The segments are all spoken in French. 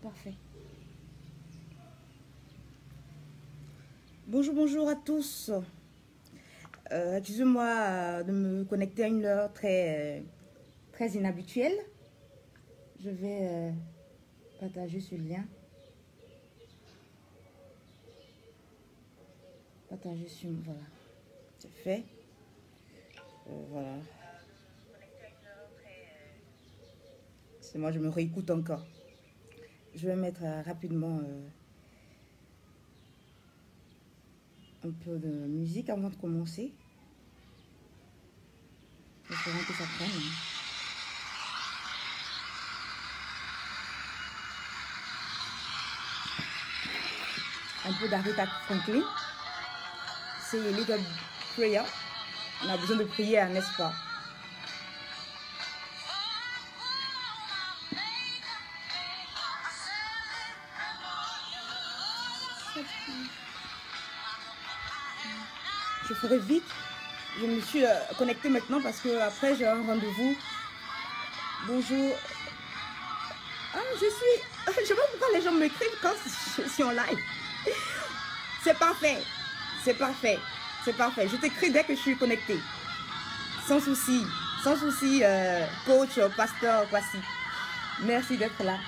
c'est parfait. Bonjour, bonjour à tous. Excusez-moi de me connecter à une heure très inhabituelle. Je vais partager ce lien. Partager sur... Voilà, c'est fait. Voilà. C'est moi, je me réécoute encore. Je vais mettre rapidement un peu de musique avant de commencer. Espérons que ça prenne. Un peu d'Aretha Franklin. C'est Little Prayer. On a besoin de prier, n'est-ce pas? Je ferai vite. Je me suis connectée maintenant parce que après j'ai un rendez-vous. Bonjour. Ah, je sais pas pourquoi les gens m'écrivent quand je suis en live. C'est parfait. C'est parfait. C'est parfait. Je t'écris dès que je suis connectée. Sans souci. Sans souci, coach, pasteur, voici. Merci d'être là.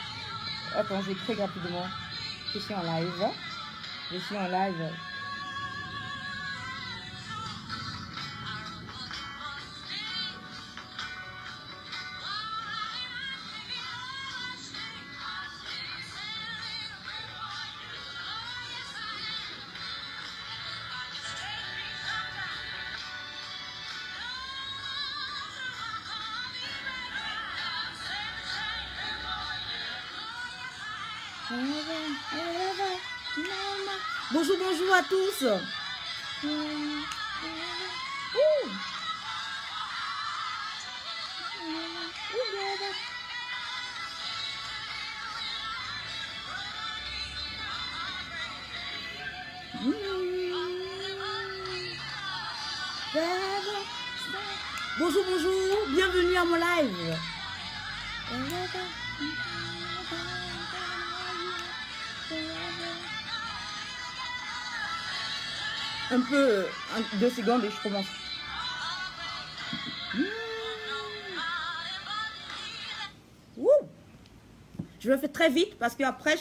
Attends, j'écris rapidement. Je suis en live. Je suis en live. Bonjour, bonjour à tous. Bonjour, bonjour, bienvenue à mon live. Un peu, 2 secondes et je commence. Je le fais très vite parce qu'après,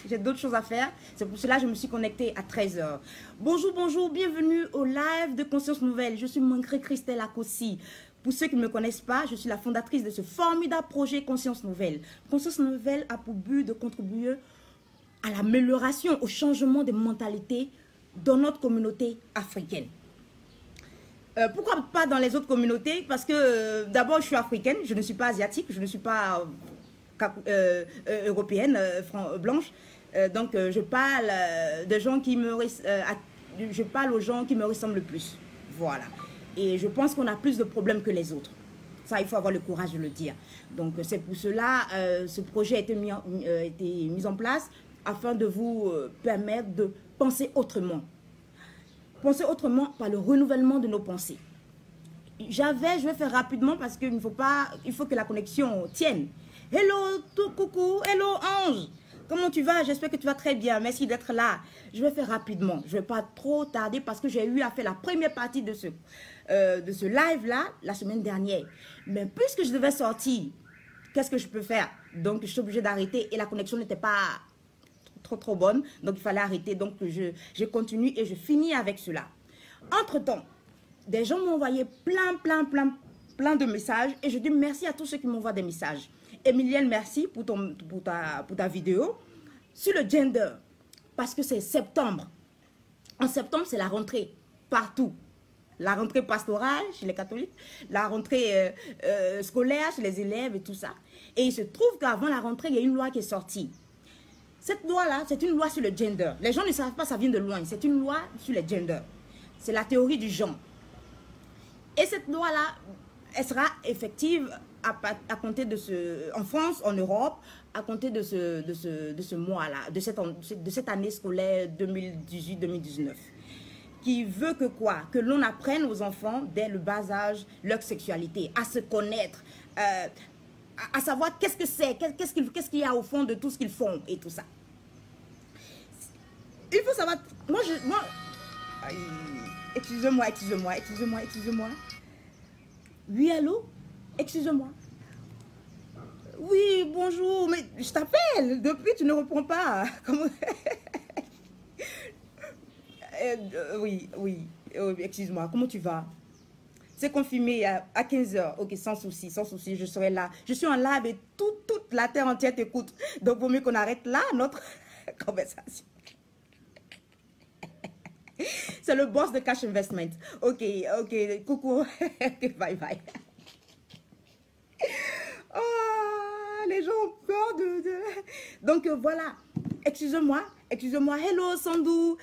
j'ai d'autres choses à faire. C'est pour cela que je me suis connectée à 13 h. Bonjour, bonjour, bienvenue au live de Conscience Nouvelle. Je suis Mangré Christelle Akossi. Pour ceux qui ne me connaissent pas, je suis la fondatrice de ce formidable projet Conscience Nouvelle. Conscience Nouvelle a pour but de contribuer à l'amélioration, au changement des mentalités dans notre communauté africaine. Pourquoi pas dans les autres communautés? Parce que d'abord, je suis africaine, je ne suis pas asiatique, je ne suis pas européenne, blanche. Donc, je parle de gens qui me... je parle aux gens qui me ressemblent le plus. Voilà. Et je pense qu'on a plus de problèmes que les autres. Ça, il faut avoir le courage de le dire. Donc, c'est pour cela ce projet a été mis en place afin de vous permettre de penser autrement. Penser autrement par le renouvellement de nos pensées. Je vais faire rapidement parce qu'il faut que la connexion tienne. Hello, coucou, hello Ange. Comment tu vas? J'espère que tu vas très bien. Merci d'être là. Je vais faire rapidement. Je ne vais pas trop tarder parce que j'ai eu à faire la première partie de ce live-là la semaine dernière. Mais puisque je devais sortir, qu'est-ce que je peux faire? Donc, je suis obligée d'arrêter et la connexion n'était pas trop bonne. Donc, il fallait arrêter. Donc, je continue et je finis avec cela. Entre-temps, des gens m'ont envoyé plein de messages et je dis merci à tous ceux qui m'envoient des messages. Emilienne, merci pour ta vidéo sur le gender parce que c'est septembre. En septembre, c'est la rentrée partout. La rentrée pastorale chez les catholiques, la rentrée scolaire chez les élèves et tout ça. Et il se trouve qu'avant la rentrée, il y a une loi qui est sortie. Cette loi-là, c'est une loi sur le gender. Les gens ne savent pas, ça vient de loin. C'est une loi sur le gender. C'est la théorie du genre. Et cette loi-là, elle sera effective à compter en France, en Europe, à compter de ce mois-là, de cette année scolaire 2018-2019. Qui veut que quoi? Que l'on apprenne aux enfants, dès le bas âge, leur sexualité, à se connaître, à savoir qu'est-ce que c'est, qu'est-ce qu'il y a au fond de tout ce qu'ils font et tout ça. Il faut savoir, excusez-moi. Oui, allô? Excusez-moi. Oui, bonjour, mais je t'appelle. Depuis, tu ne réponds pas. Comment... oui, excuse-moi. Comment tu vas? C'est confirmé à 15h. Ok, sans souci, je serai là. Je suis en live et toute la terre entière t'écoute. Donc, vaut mieux qu'on arrête là notre conversation. C'est le boss de Cash Investment. Ok, coucou. Bye. Oh, les gens ont peur de... Donc, voilà. Excusez-moi. Hello, Sandou.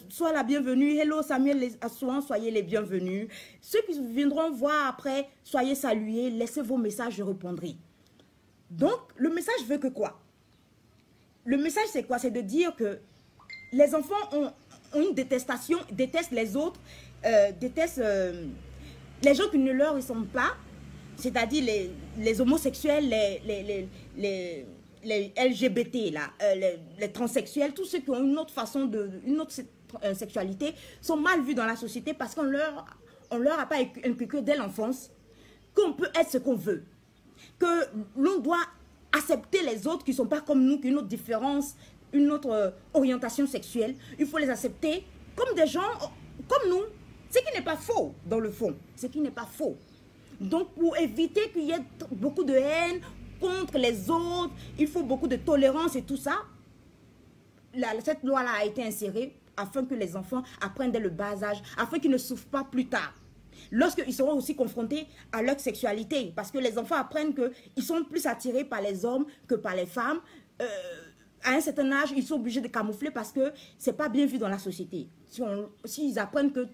Sois la bienvenue. Hello, Samuel Assouan. Soyez les bienvenus. Ceux qui viendront voir après, soyez salués. Laissez vos messages, je répondrai. Donc, le message veut que quoi? Le message, c'est quoi? C'est de dire que les enfants ont une détestation, détestent les autres, détestent les gens qui ne leur ressemblent pas, c'est-à-dire les homosexuels, les LGBT, là, les transsexuels, tous ceux qui ont une autre façon une autre sexualité, sont mal vus dans la société parce qu'on leur a pas inculqué dès l'enfance qu'on peut être ce qu'on veut, que l'on doit accepter les autres qui ne sont pas comme nous, qui ont une autre différence, une autre orientation sexuelle. Il faut les accepter comme des gens comme nous, ce qui n'est pas faux dans le fond, ce qui n'est pas faux. Donc pour éviter qu'il y ait beaucoup de haine contre les autres, il faut beaucoup de tolérance et tout ça. Cette loi-là a été insérée afin que les enfants apprennent dès le bas âge, afin qu'ils ne souffrent pas plus tard, lorsqu'ils seront aussi confrontés à leur sexualité. Parce que les enfants apprennent qu'ils sont plus attirés par les hommes que par les femmes. À un certain âge, ils sont obligés de camoufler parce que ce n'est pas bien vu dans la société. S'ils apprennent que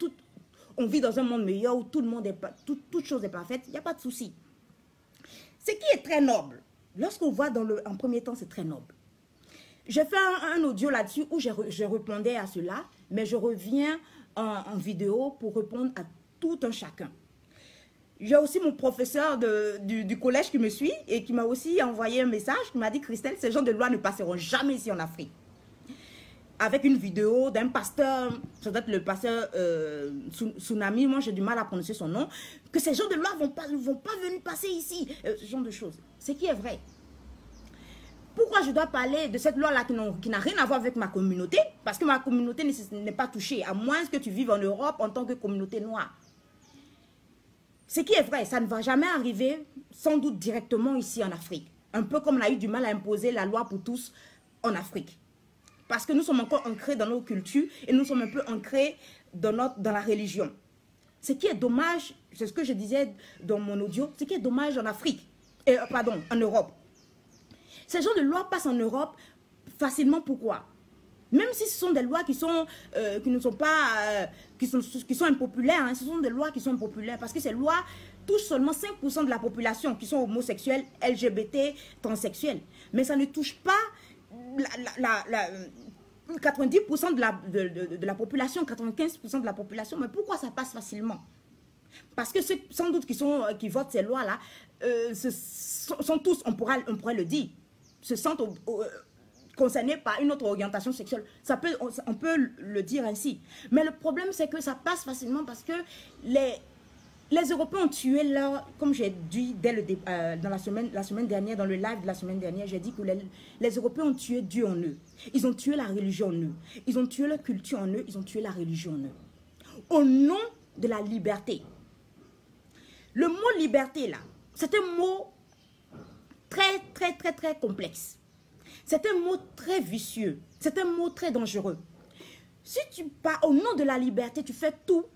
on vit dans un monde meilleur où tout le monde toute chose est parfaite, il n'y a pas de souci. Ce qui est très noble, lorsqu'on voit en premier temps, c'est très noble. J'ai fait un audio là-dessus où je répondais à cela, mais je reviens en vidéo pour répondre à tout un chacun. J'ai aussi mon professeur du collège qui me suit et qui m'a aussi envoyé un message qui m'a dit: Christelle, ces gens de loi ne passeront jamais ici en Afrique. Avec une vidéo d'un pasteur, ça doit être le pasteur Tsunami, moi j'ai du mal à prononcer son nom, que ces gens de loi ne vont pas venir passer ici, ce genre de choses. Ce qui est vrai. Pourquoi je dois parler de cette loi-là qui n'a rien à voir avec ma communauté? Parce que ma communauté n'est pas touchée, à moins que tu vives en Europe en tant que communauté noire. Ce qui est vrai, ça ne va jamais arriver, sans doute directement ici en Afrique. Un peu comme on a eu du mal à imposer la loi pour tous en Afrique. Parce que nous sommes encore ancrés dans nos cultures et nous sommes un peu ancrés dans la religion. Ce qui est dommage, c'est ce que je disais dans mon audio, ce qui est dommage en Afrique, en Europe. Ces gens de loi passent en Europe facilement. Pourquoi? Même si ce sont des lois qui sont impopulaires, hein, ce sont des lois qui sont impopulaires parce que ces lois touchent seulement 5% de la population qui sont homosexuels, LGBT, transsexuels. Mais ça ne touche pas 90% de la population, 95% de la population. Mais pourquoi ça passe facilement? Parce que ceux, sans doute, qui votent ces lois-là, sont tous, on pourrait le dire, se sentent concernés par une autre orientation sexuelle. On peut le dire ainsi. Mais le problème, c'est que ça passe facilement parce que les Européens ont tué comme j'ai dit dans la semaine dernière, dans le live de la semaine dernière, j'ai dit que les Européens ont tué Dieu en eux. Ils ont tué la religion en eux. Ils ont tué leur culture en eux. Ils ont tué la religion en eux. Au nom de la liberté. Le mot liberté, là, c'est un mot très, très, très, très complexe. C'est un mot très vicieux. C'est un mot très dangereux. Si tu pars au nom de la liberté, tu fais tout,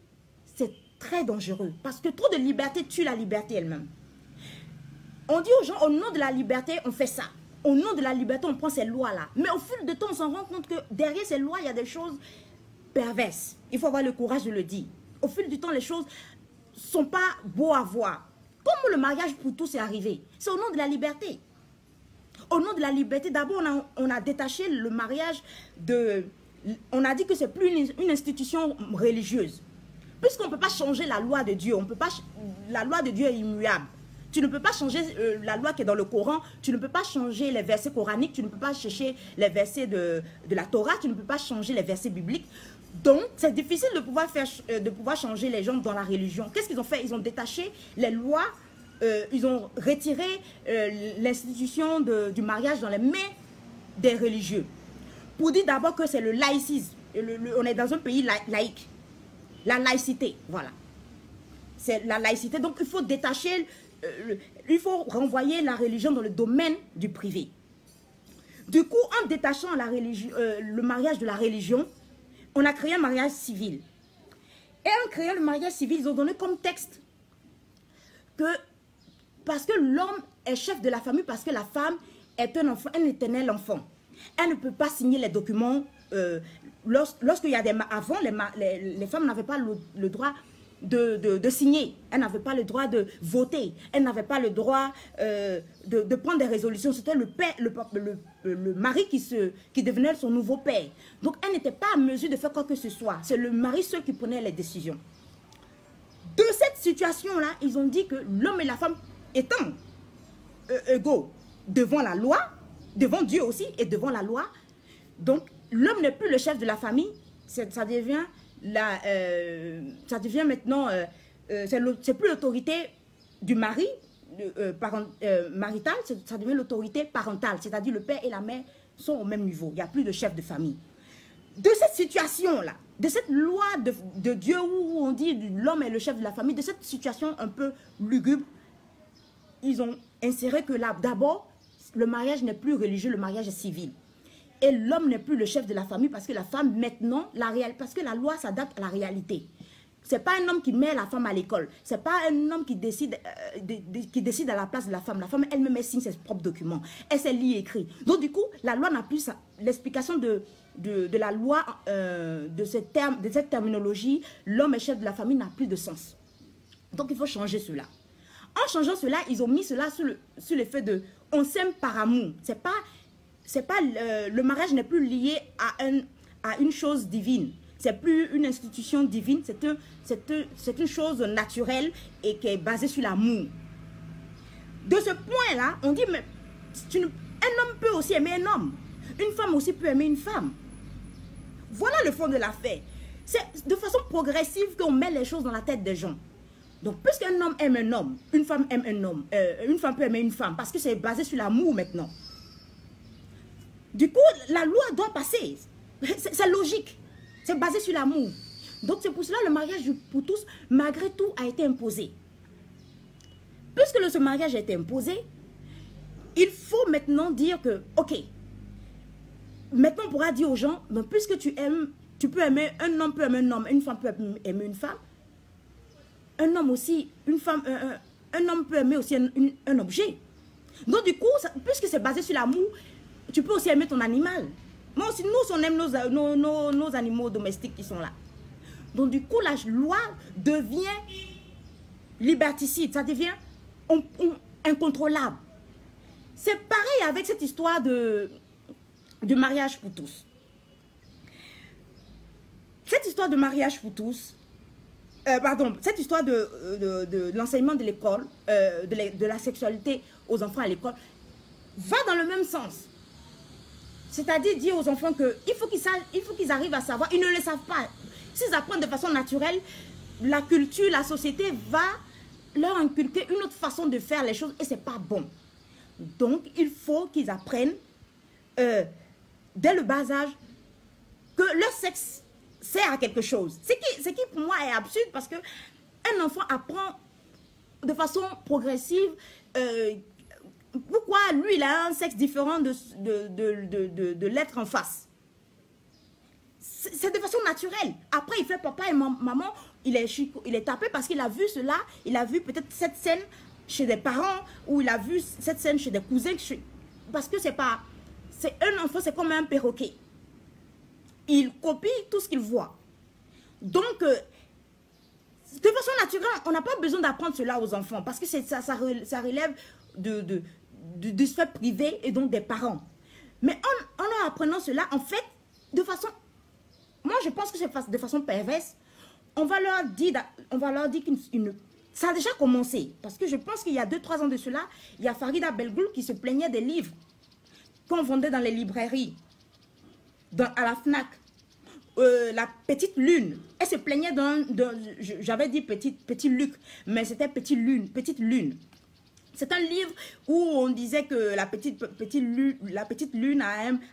c'est très dangereux. Parce que trop de liberté tue la liberté elle-même. On dit aux gens, au nom de la liberté, on fait ça. Au nom de la liberté, on prend ces lois-là. Mais au fil de temps, on s'en rend compte que derrière ces lois, il y a des choses perverses. Il faut avoir le courage de le dire. Au fil du temps, les choses ne sont pas beaux à voir. Comment le mariage pour tous est arrivé? C'est au nom de la liberté. Au nom de la liberté, d'abord, on a détaché le mariage de... On a dit que c'est plus une institution religieuse. Puisqu'on ne peut pas changer la loi de Dieu. La loi de Dieu est immuable. Tu ne peux pas changer la loi qui est dans le Coran, tu ne peux pas changer les versets coraniques, tu ne peux pas chercher les versets de la Torah, tu ne peux pas changer les versets bibliques. Donc, c'est difficile de pouvoir changer les gens dans la religion. Qu'est-ce qu'ils ont fait? Ils ont détaché les lois, ils ont retiré l'institution du mariage dans les mains des religieux. Pour dire d'abord que c'est le laïcisme. On est dans un pays laïque. La laïcité, voilà. C'est la laïcité. Donc, il faut détacher, il faut renvoyer la religion dans le domaine du privé. Du coup, en détachant le mariage de la religion, on a créé un mariage civil. Et en créant le mariage civil, ils ont donné comme texte que parce que l'homme est chef de la famille, parce que la femme est un enfant, un éternel enfant. Elle ne peut pas signer les documents. Lorsqu'il y a avant, les femmes n'avaient pas le droit de signer. Elles n'avaient pas le droit de voter. Elles n'avaient pas le droit de prendre des résolutions. C'était le père, le mari qui devenait son nouveau père. Donc, elle n'était pas en mesure de faire quoi que ce soit. C'est le mari seul qui prenait les décisions. De cette situation-là, ils ont dit que l'homme et la femme étant égaux devant la loi, devant Dieu aussi et devant la loi, donc l'homme n'est plus le chef de la famille, ça devient maintenant, c'est plus l'autorité du mari marital, ça devient l'autorité parentale, c'est-à-dire le père et la mère sont au même niveau, il n'y a plus de chef de famille. De cette situation-là, de cette loi de Dieu où on dit l'homme est le chef de la famille, de cette situation un peu lugubre, ils ont inséré que là, d'abord, le mariage n'est plus religieux, le mariage est civil. Et l'homme n'est plus le chef de la famille parce que la femme, maintenant, parce que la loi s'adapte à la réalité. Ce n'est pas un homme qui met la femme à l'école. Ce n'est pas un homme qui décide à la place de la femme. La femme elle-même, elle signe ses propres documents. Elle s'est lit et écrit. Donc, du coup, la loi n'a plus l'explication de la loi, de cette terminologie, l'homme est chef de la famille n'a plus de sens. Donc, il faut changer cela. En changeant cela, ils ont mis cela sur l'effet de on s'aime par amour. Le mariage n'est plus lié à une chose divine. C'est plus une institution divine, c'est une chose naturelle et qui est basée sur l'amour. De ce point-là, on dit, mais un homme peut aussi aimer un homme. Une femme aussi peut aimer une femme. Voilà le fond de l'affaire. C'est de façon progressive qu'on met les choses dans la tête des gens. Donc, puisqu'un homme aime un homme, une femme aime un homme, une femme peut aimer une femme, parce que c'est basé sur l'amour maintenant. Du coup, la loi doit passer. C'est logique. C'est basé sur l'amour. Donc, c'est pour cela que le mariage pour tous, malgré tout, a été imposé. Puisque ce mariage a été imposé, il faut maintenant dire que, ok, maintenant on pourra dire aux gens, ben, puisque tu peux aimer, un homme peut aimer un homme, une femme peut aimer une femme, un homme aussi, une femme, un homme peut aimer aussi un objet. Donc du coup, puisque c'est basé sur l'amour, tu peux aussi aimer ton animal. Moi aussi, nous, on aime nos animaux domestiques qui sont là. Donc du coup, la loi devient liberticide, ça devient incontrôlable. C'est pareil avec cette histoire de mariage pour tous. Cette histoire de mariage pour tous, cette histoire de l'enseignement de l'école, de la sexualité aux enfants à l'école, va dans le même sens. C'est-à-dire dire aux enfants qu'il faut qu'ils arrivent à savoir, ils ne le savent pas. S'ils apprennent de façon naturelle, la culture, la société va leur inculquer une autre façon de faire les choses et ce n'est pas bon. Donc, il faut qu'ils apprennent dès le bas âge que leur sexe sert à quelque chose. Ce qui pour moi est absurde parce qu'un enfant apprend de façon progressive pourquoi lui il a un sexe différent de l'être en face. C'est de façon naturelle. Après il fait papa et maman, il est tapé parce qu'il a vu cela, il a vu peut-être cette scène chez des parents ou il a vu cette scène chez des cousins. Parce que c'est un enfant, c'est comme un perroquet. Il copie tout ce qu'il voit. Donc, de façon naturelle, on n'a pas besoin d'apprendre cela aux enfants parce que ça relève du sphère privé et donc des parents. Mais en leur apprenant cela, en fait, de façon... Moi, je pense que c'est de façon perverse. On va leur dire Ça a déjà commencé. Parce que je pense qu'il y a 2-3 ans de cela, il y a Farida Belgoul qui se plaignait des livres qu'on vendait dans les librairies, à la FNAC. La petite lune, elle se plaignait j'avais dit petit Luc, mais c'était petite lune. C'est un livre où on disait que la petite lune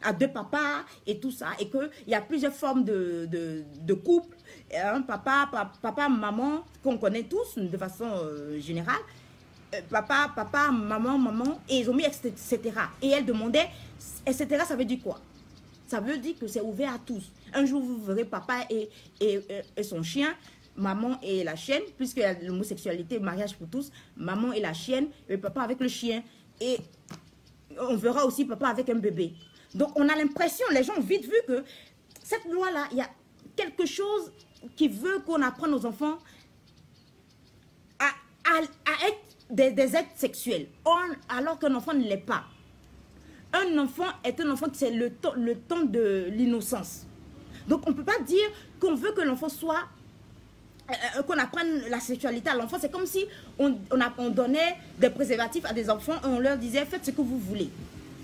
a 2 papas et tout ça, et qu'il y a plusieurs formes de couple, papa, maman, qu'on connaît tous de façon générale, papa, maman, et ils ont mis etc. Et elle demandait, etc. ça veut dire quoi? Ça veut dire que c'est ouvert à tous. Un jour, vous verrez papa et son chien, maman et la chienne, puisqu'il y a l'homosexualité, mariage pour tous, maman et la chienne, et papa avec le chien. Et on verra aussi papa avec un bébé. Donc, on a l'impression, les gens ont vite vu que cette loi-là, il y a quelque chose qui veut qu'on apprenne aux enfants à être des êtres sexuels, alors qu'un enfant ne l'est pas. Un enfant est un enfant qui c'est le temps de l'innocence. Donc, on ne peut pas dire qu'on veut que l'enfant soit... qu'on apprenne la sexualité à l'enfant. C'est comme si on donnait des préservatifs à des enfants et on leur disait, faites ce que vous voulez.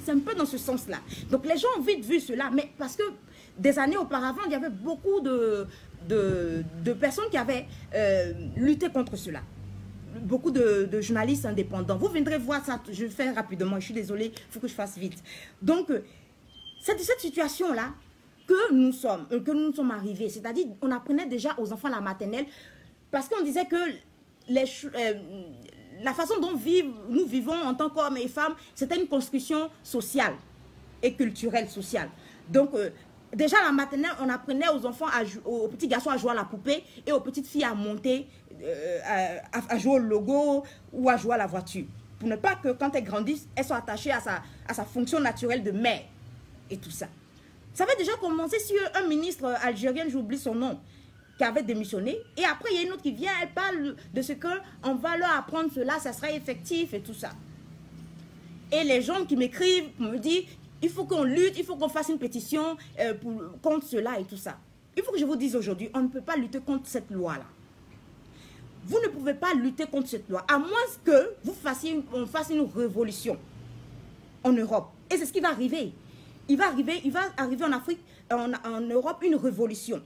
C'est un peu dans ce sens-là. Donc, les gens ont vite vu cela. Mais parce que des années auparavant, il y avait beaucoup de personnes qui avaient lutté contre cela. Beaucoup de journalistes indépendants. Vous viendrez voir ça, je fais rapidement, je suis désolée, il faut que je fasse vite. Donc, c'est de cette situation-là que nous sommes arrivés. C'est-à-dire, on apprenait déjà aux enfants la maternelle, parce qu'on disait que la façon dont nous vivons en tant qu'hommes et femmes, c'était une construction sociale et culturelle sociale. Donc, déjà la maternelle, on apprenait aux enfants, aux petits garçons à jouer à la poupée et aux petites filles à monter, à jouer au logo ou à jouer à la voiture. Pour ne pas que quand elles grandissent, elles soient attachées à sa fonction naturelle de mère et tout ça. Ça avait déjà commencé sur un ministre algérien, j'oublie son nom, qui avait démissionné. Et après, il y a une autre qui vient, elle parle de ce qu'on va leur apprendre cela, ça sera effectif et tout ça. Et les gens qui m'écrivent me disent, il faut qu'on lutte, il faut qu'on fasse une pétition contre cela et tout ça. Il faut que je vous dise aujourd'hui, on ne peut pas lutter contre cette loi-là. Vous ne pouvez pas lutter contre cette loi, à moins que on fasse une révolution en Europe. Et c'est ce qui va arriver. Il va arriver en Afrique, en Europe, une révolution.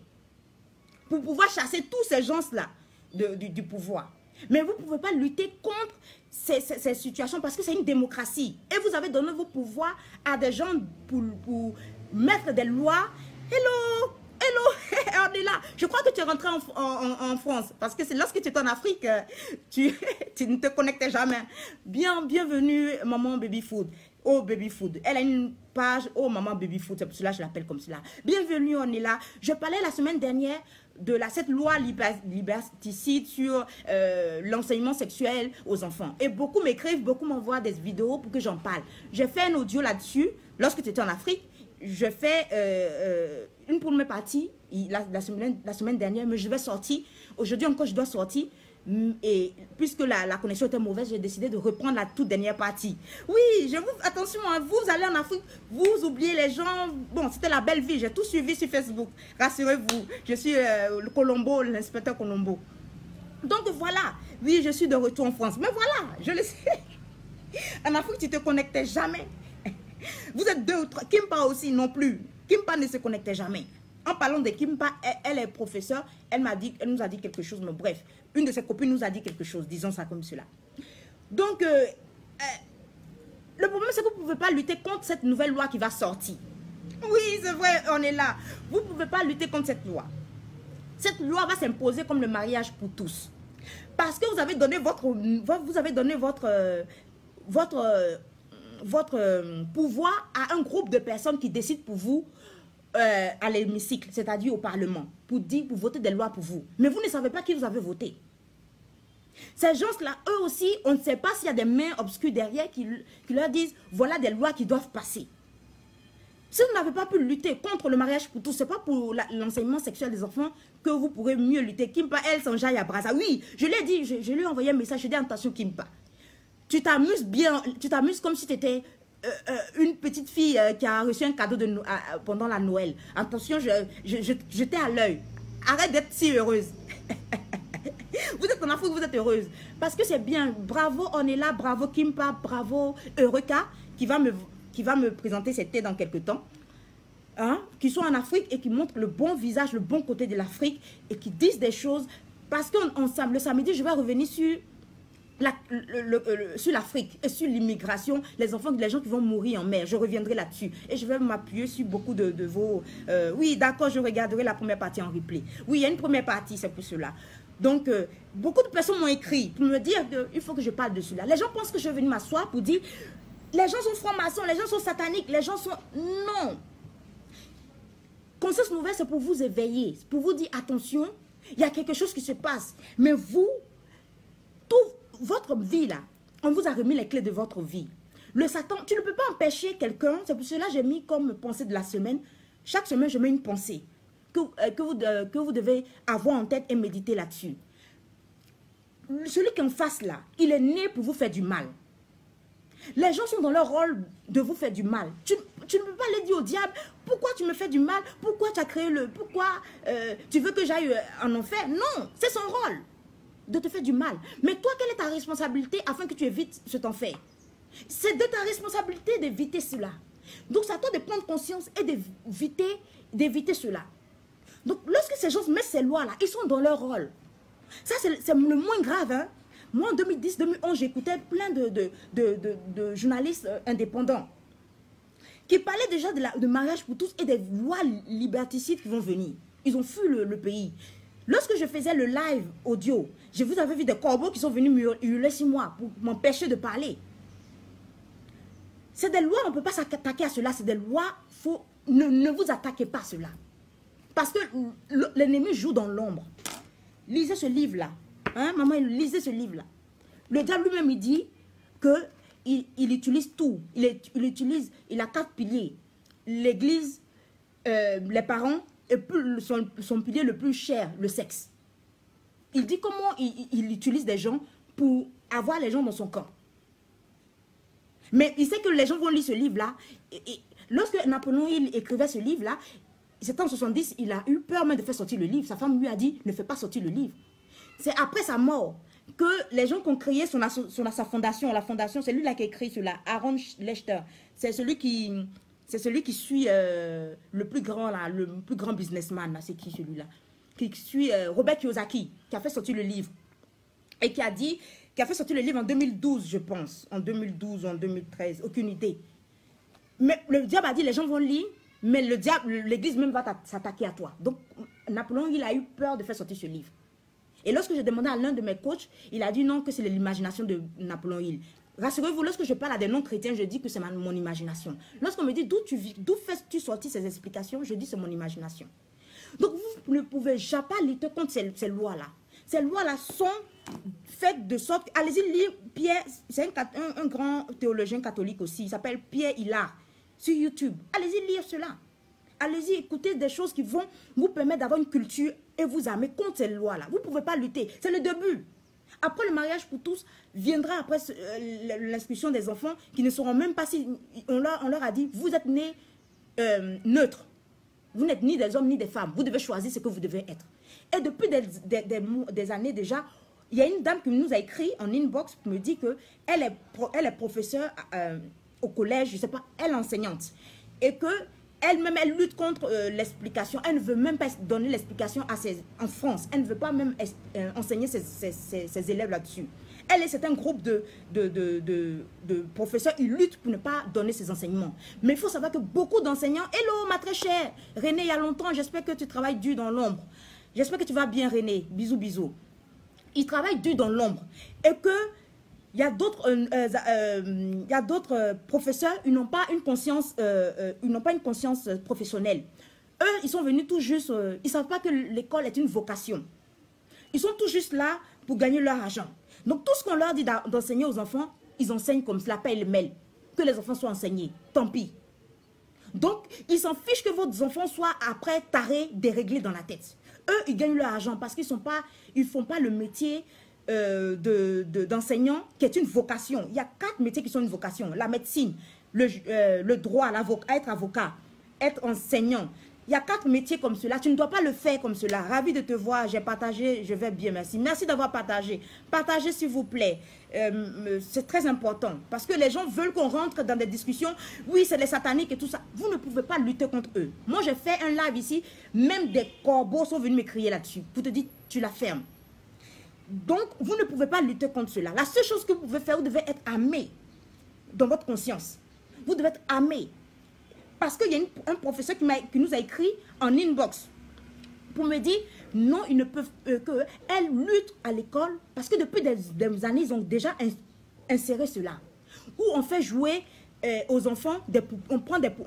Pour pouvoir chasser tous ces gens-là du pouvoir. Mais vous ne pouvez pas lutter contre ces situations parce que c'est une démocratie. Et vous avez donné vos pouvoirs à des gens pour mettre des lois. Hello! Hello! On est là. Je crois que tu es rentré en France. Parce que c'est lorsque tu étais en Afrique, tu ne te connectais jamais. Bienvenue, maman baby food. Oh baby food. Elle a une page, oh maman baby food. C'est pour cela que je l'appelle comme cela. Bienvenue, on est là. Je parlais la semaine dernière de cette loi liberticide sur l'enseignement sexuel aux enfants. Et beaucoup m'écrivent, beaucoup m'envoient des vidéos pour que j'en parle. J'ai fait un audio là-dessus lorsque tu étais en Afrique. Je fais une première partie la semaine dernière, mais je vais sortir. Aujourd'hui encore, je dois sortir. Et puisque la connexion était mauvaise, j'ai décidé de reprendre la toute dernière partie. Oui, attention, hein, vous allez en Afrique, vous oubliez les gens. Bon, c'était la belle vie, j'ai tout suivi sur Facebook. Rassurez-vous, je suis le Colombo, l'inspecteur Colombo. Donc voilà, oui, je suis de retour en France. Mais voilà, je le sais. En Afrique, tu ne te connectais jamais. Vous êtes 2 ou 3. Kimpa aussi non plus. Kimpa ne se connectait jamais. En parlant de Kimpa, elle est professeure. Elle nous a dit quelque chose. Mais bref, une de ses copines nous a dit quelque chose. Disons ça comme cela. Donc, le problème, c'est que vous ne pouvez pas lutter contre cette nouvelle loi qui va sortir. Oui, c'est vrai, on est là. Vous ne pouvez pas lutter contre cette loi. Cette loi va s'imposer comme le mariage pour tous. Parce que vous avez donné votre pouvoir à un groupe de personnes qui décident pour vous à l'hémicycle, c'est-à-dire au Parlement, pour voter des lois pour vous. Mais vous ne savez pas qui vous avez voté. Ces gens-là, eux aussi, on ne sait pas s'il y a des mains obscures derrière qui leur disent, voilà des lois qui doivent passer. Si vous n'avez pas pu lutter contre le mariage pour tous, ce n'est pas pour l'enseignement sexuel des enfants que vous pourrez mieux lutter. Kimpa, elle s'enjaille à Brasa. Oui, je l'ai dit, je lui ai envoyé un message, je dis attention Kimpa. Tu t'amuses bien, tu t'amuses comme si tu étais une petite fille qui a reçu un cadeau pendant la Noël. Attention, je t'ai à l'œil. Arrête d'être si heureuse. Vous êtes êtes en Afrique, vous êtes heureuse. Parce que c'est bien. Bravo Onela, bravo Kimpa, bravo Eureka, qui va me présenter cette thé dans quelques temps. Hein, qui sont en Afrique et qui montrent le bon visage, le bon côté de l'Afrique et qui disent des choses. Parce que le samedi, je vais revenir sur l'Afrique et sur l'immigration, les gens qui vont mourir en mer. Je reviendrai là-dessus. Et je vais m'appuyer sur beaucoup de vos... oui, d'accord, je regarderai la première partie en replay. Oui, il y a une première partie, c'est pour cela. Donc, beaucoup de personnes m'ont écrit pour me dire qu'il faut que je parle de cela. Les gens pensent que je vais venir m'asseoir pour dire les gens sont francs-maçons, les gens sont sataniques, les gens sont... Non. Conscience nouvelle, c'est pour vous éveiller, pour vous dire attention, il y a quelque chose qui se passe. Mais vous, toute votre vie là, on vous a remis les clés de votre vie. Le Satan, tu ne peux pas empêcher quelqu'un, c'est pour cela que j'ai mis comme pensée de la semaine. Chaque semaine, je mets une pensée que vous devez avoir en tête et méditer là-dessus. Celui qui est en face là, il est né pour vous faire du mal. Les gens sont dans leur rôle de vous faire du mal. Tu ne peux pas aller dire au diable, pourquoi tu me fais du mal? Pourquoi tu as créé pourquoi tu veux que j'aille en enfer? Non, c'est son rôle de te faire du mal. Mais toi, quelle est ta responsabilité afin que tu évites cet enfer? C'est de ta responsabilité d'éviter cela. Donc, c'est à toi de prendre conscience et d'éviter cela. Donc, lorsque ces gens mettent ces lois-là, ils sont dans leur rôle. Ça, c'est le moins grave, hein? Moi, en 2010-2011, j'écoutais plein de journalistes indépendants qui parlaient déjà de mariage pour tous et des lois liberticides qui vont venir. Ils ont fui le pays. Lorsque je faisais le live audio, vous avez vu des corbeaux qui sont venus hurler sur moi pour m'empêcher de parler. C'est des lois, on ne peut pas s'attaquer à cela. C'est des lois, ne vous attaquez pas à cela. Parce que l'ennemi joue dans l'ombre. Lisez ce livre-là. Hein, maman, lisez ce livre-là. Le diable lui-même, il dit qu'il utilise tout. Il a 4 piliers. L'église, les parents, et son pilier le plus cher, le sexe. Il dit comment il utilise des gens pour avoir les gens dans son camp. Mais il sait que les gens vont lire ce livre-là. Lorsque Napoléon écrivait ce livre-là, c'était en 70, il a eu peur même de faire sortir le livre. Sa femme lui a dit, ne fais pas sortir le livre. C'est après sa mort que les gens qui ont créé sa fondation, la fondation, c'est lui-là qui a écrit cela, Aaron Lechter. C'est celui qui suit le plus grand businessman, c'est qui celui-là? Qui suit Robert Kiyosaki, qui a fait sortir le livre. Et qui a fait sortir le livre en 2012, je pense. En 2012 ou en 2013, aucune idée. Mais le diable a dit, les gens vont lire, mais l'église même va s'attaquer à toi. Donc, Napoléon, il a eu peur de faire sortir ce livre. Et lorsque j'ai demandé à l'un de mes coachs, il a dit non, que c'est l'imagination de Napoléon Hill. Rassurez-vous, lorsque je parle à des non-chrétiens, je dis que c'est mon imagination. Lorsqu'on me dit d'où fais-tu sortir ces explications, je dis c'est mon imagination. Donc vous ne pouvez pas lutter contre ces lois-là. Ces lois-là sont faites de sorte... Allez-y lire Pierre, c'est un grand théologien catholique aussi, il s'appelle Pierre Hillard, sur YouTube. Allez-y lire cela. Allez-y écouter des choses qui vont vous permettre d'avoir une culture et vous armer contre ces lois-là. Vous ne pouvez pas lutter. C'est le début. Après le mariage pour tous, viendra après l'inscription des enfants qui ne sauront même pas si... On leur a dit, vous êtes nés neutres. Vous n'êtes ni des hommes ni des femmes. Vous devez choisir ce que vous devez être. Et depuis des années déjà, il y a une dame qui nous a écrit en inbox pour me dire qu'elle est professeure au collège, je ne sais pas, elle est enseignante. Et que elle-même, elle lutte contre l'explication. Elle ne veut même pas donner l'explication en France. Elle ne veut pas même enseigner ses élèves là-dessus. C'est un groupe de professeurs. Ils luttent pour ne pas donner ces enseignements. Mais il faut savoir que beaucoup d'enseignants... Hello, ma très chère. René, il y a longtemps, j'espère que tu travailles dur dans l'ombre. J'espère que tu vas bien, René. Bisous, bisous. Ils travaillent dur dans l'ombre. Et que... Il y a d'autres professeurs, ils n'ont pas une conscience, professionnelle. Eux, ils sont venus tout juste, ils ne savent pas que l'école est une vocation. Ils sont tout juste là pour gagner leur argent. Donc tout ce qu'on leur dit d'enseigner aux enfants, ils enseignent comme cela, paye le mail. Que les enfants soient enseignés, tant pis. Donc, ils s'en fichent que vos enfants soient après tarés, déréglés dans la tête. Eux, ils gagnent leur argent parce qu'ils ne font pas le métier... d'enseignant qui est une vocation. Il y a 4 métiers qui sont une vocation. La médecine, le droit, être avocat, être enseignant, Il y a 4 métiers comme cela. Tu ne dois pas le faire comme cela. Ravi de te voir. J'ai partagé. Je vais bien, merci. Merci d'avoir partagé. Partagez, s'il vous plaît. C'est très important. Parce que les gens veulent qu'on rentre dans des discussions. Oui, c'est les sataniques et tout ça. Vous ne pouvez pas lutter contre eux. Moi, j'ai fait un live ici. Même des corbeaux sont venus me crier là-dessus. Pour te dire, tu la fermes. Donc, vous ne pouvez pas lutter contre cela. La seule chose que vous pouvez faire, vous devez être armé dans votre conscience. Vous devez être armé. Parce qu'il y a un professeur qui nous a écrit en inbox pour me dire non, ils ne peuvent qu'elles luttent à l'école parce que depuis des années, ils ont déjà inséré cela. Où on fait jouer aux enfants,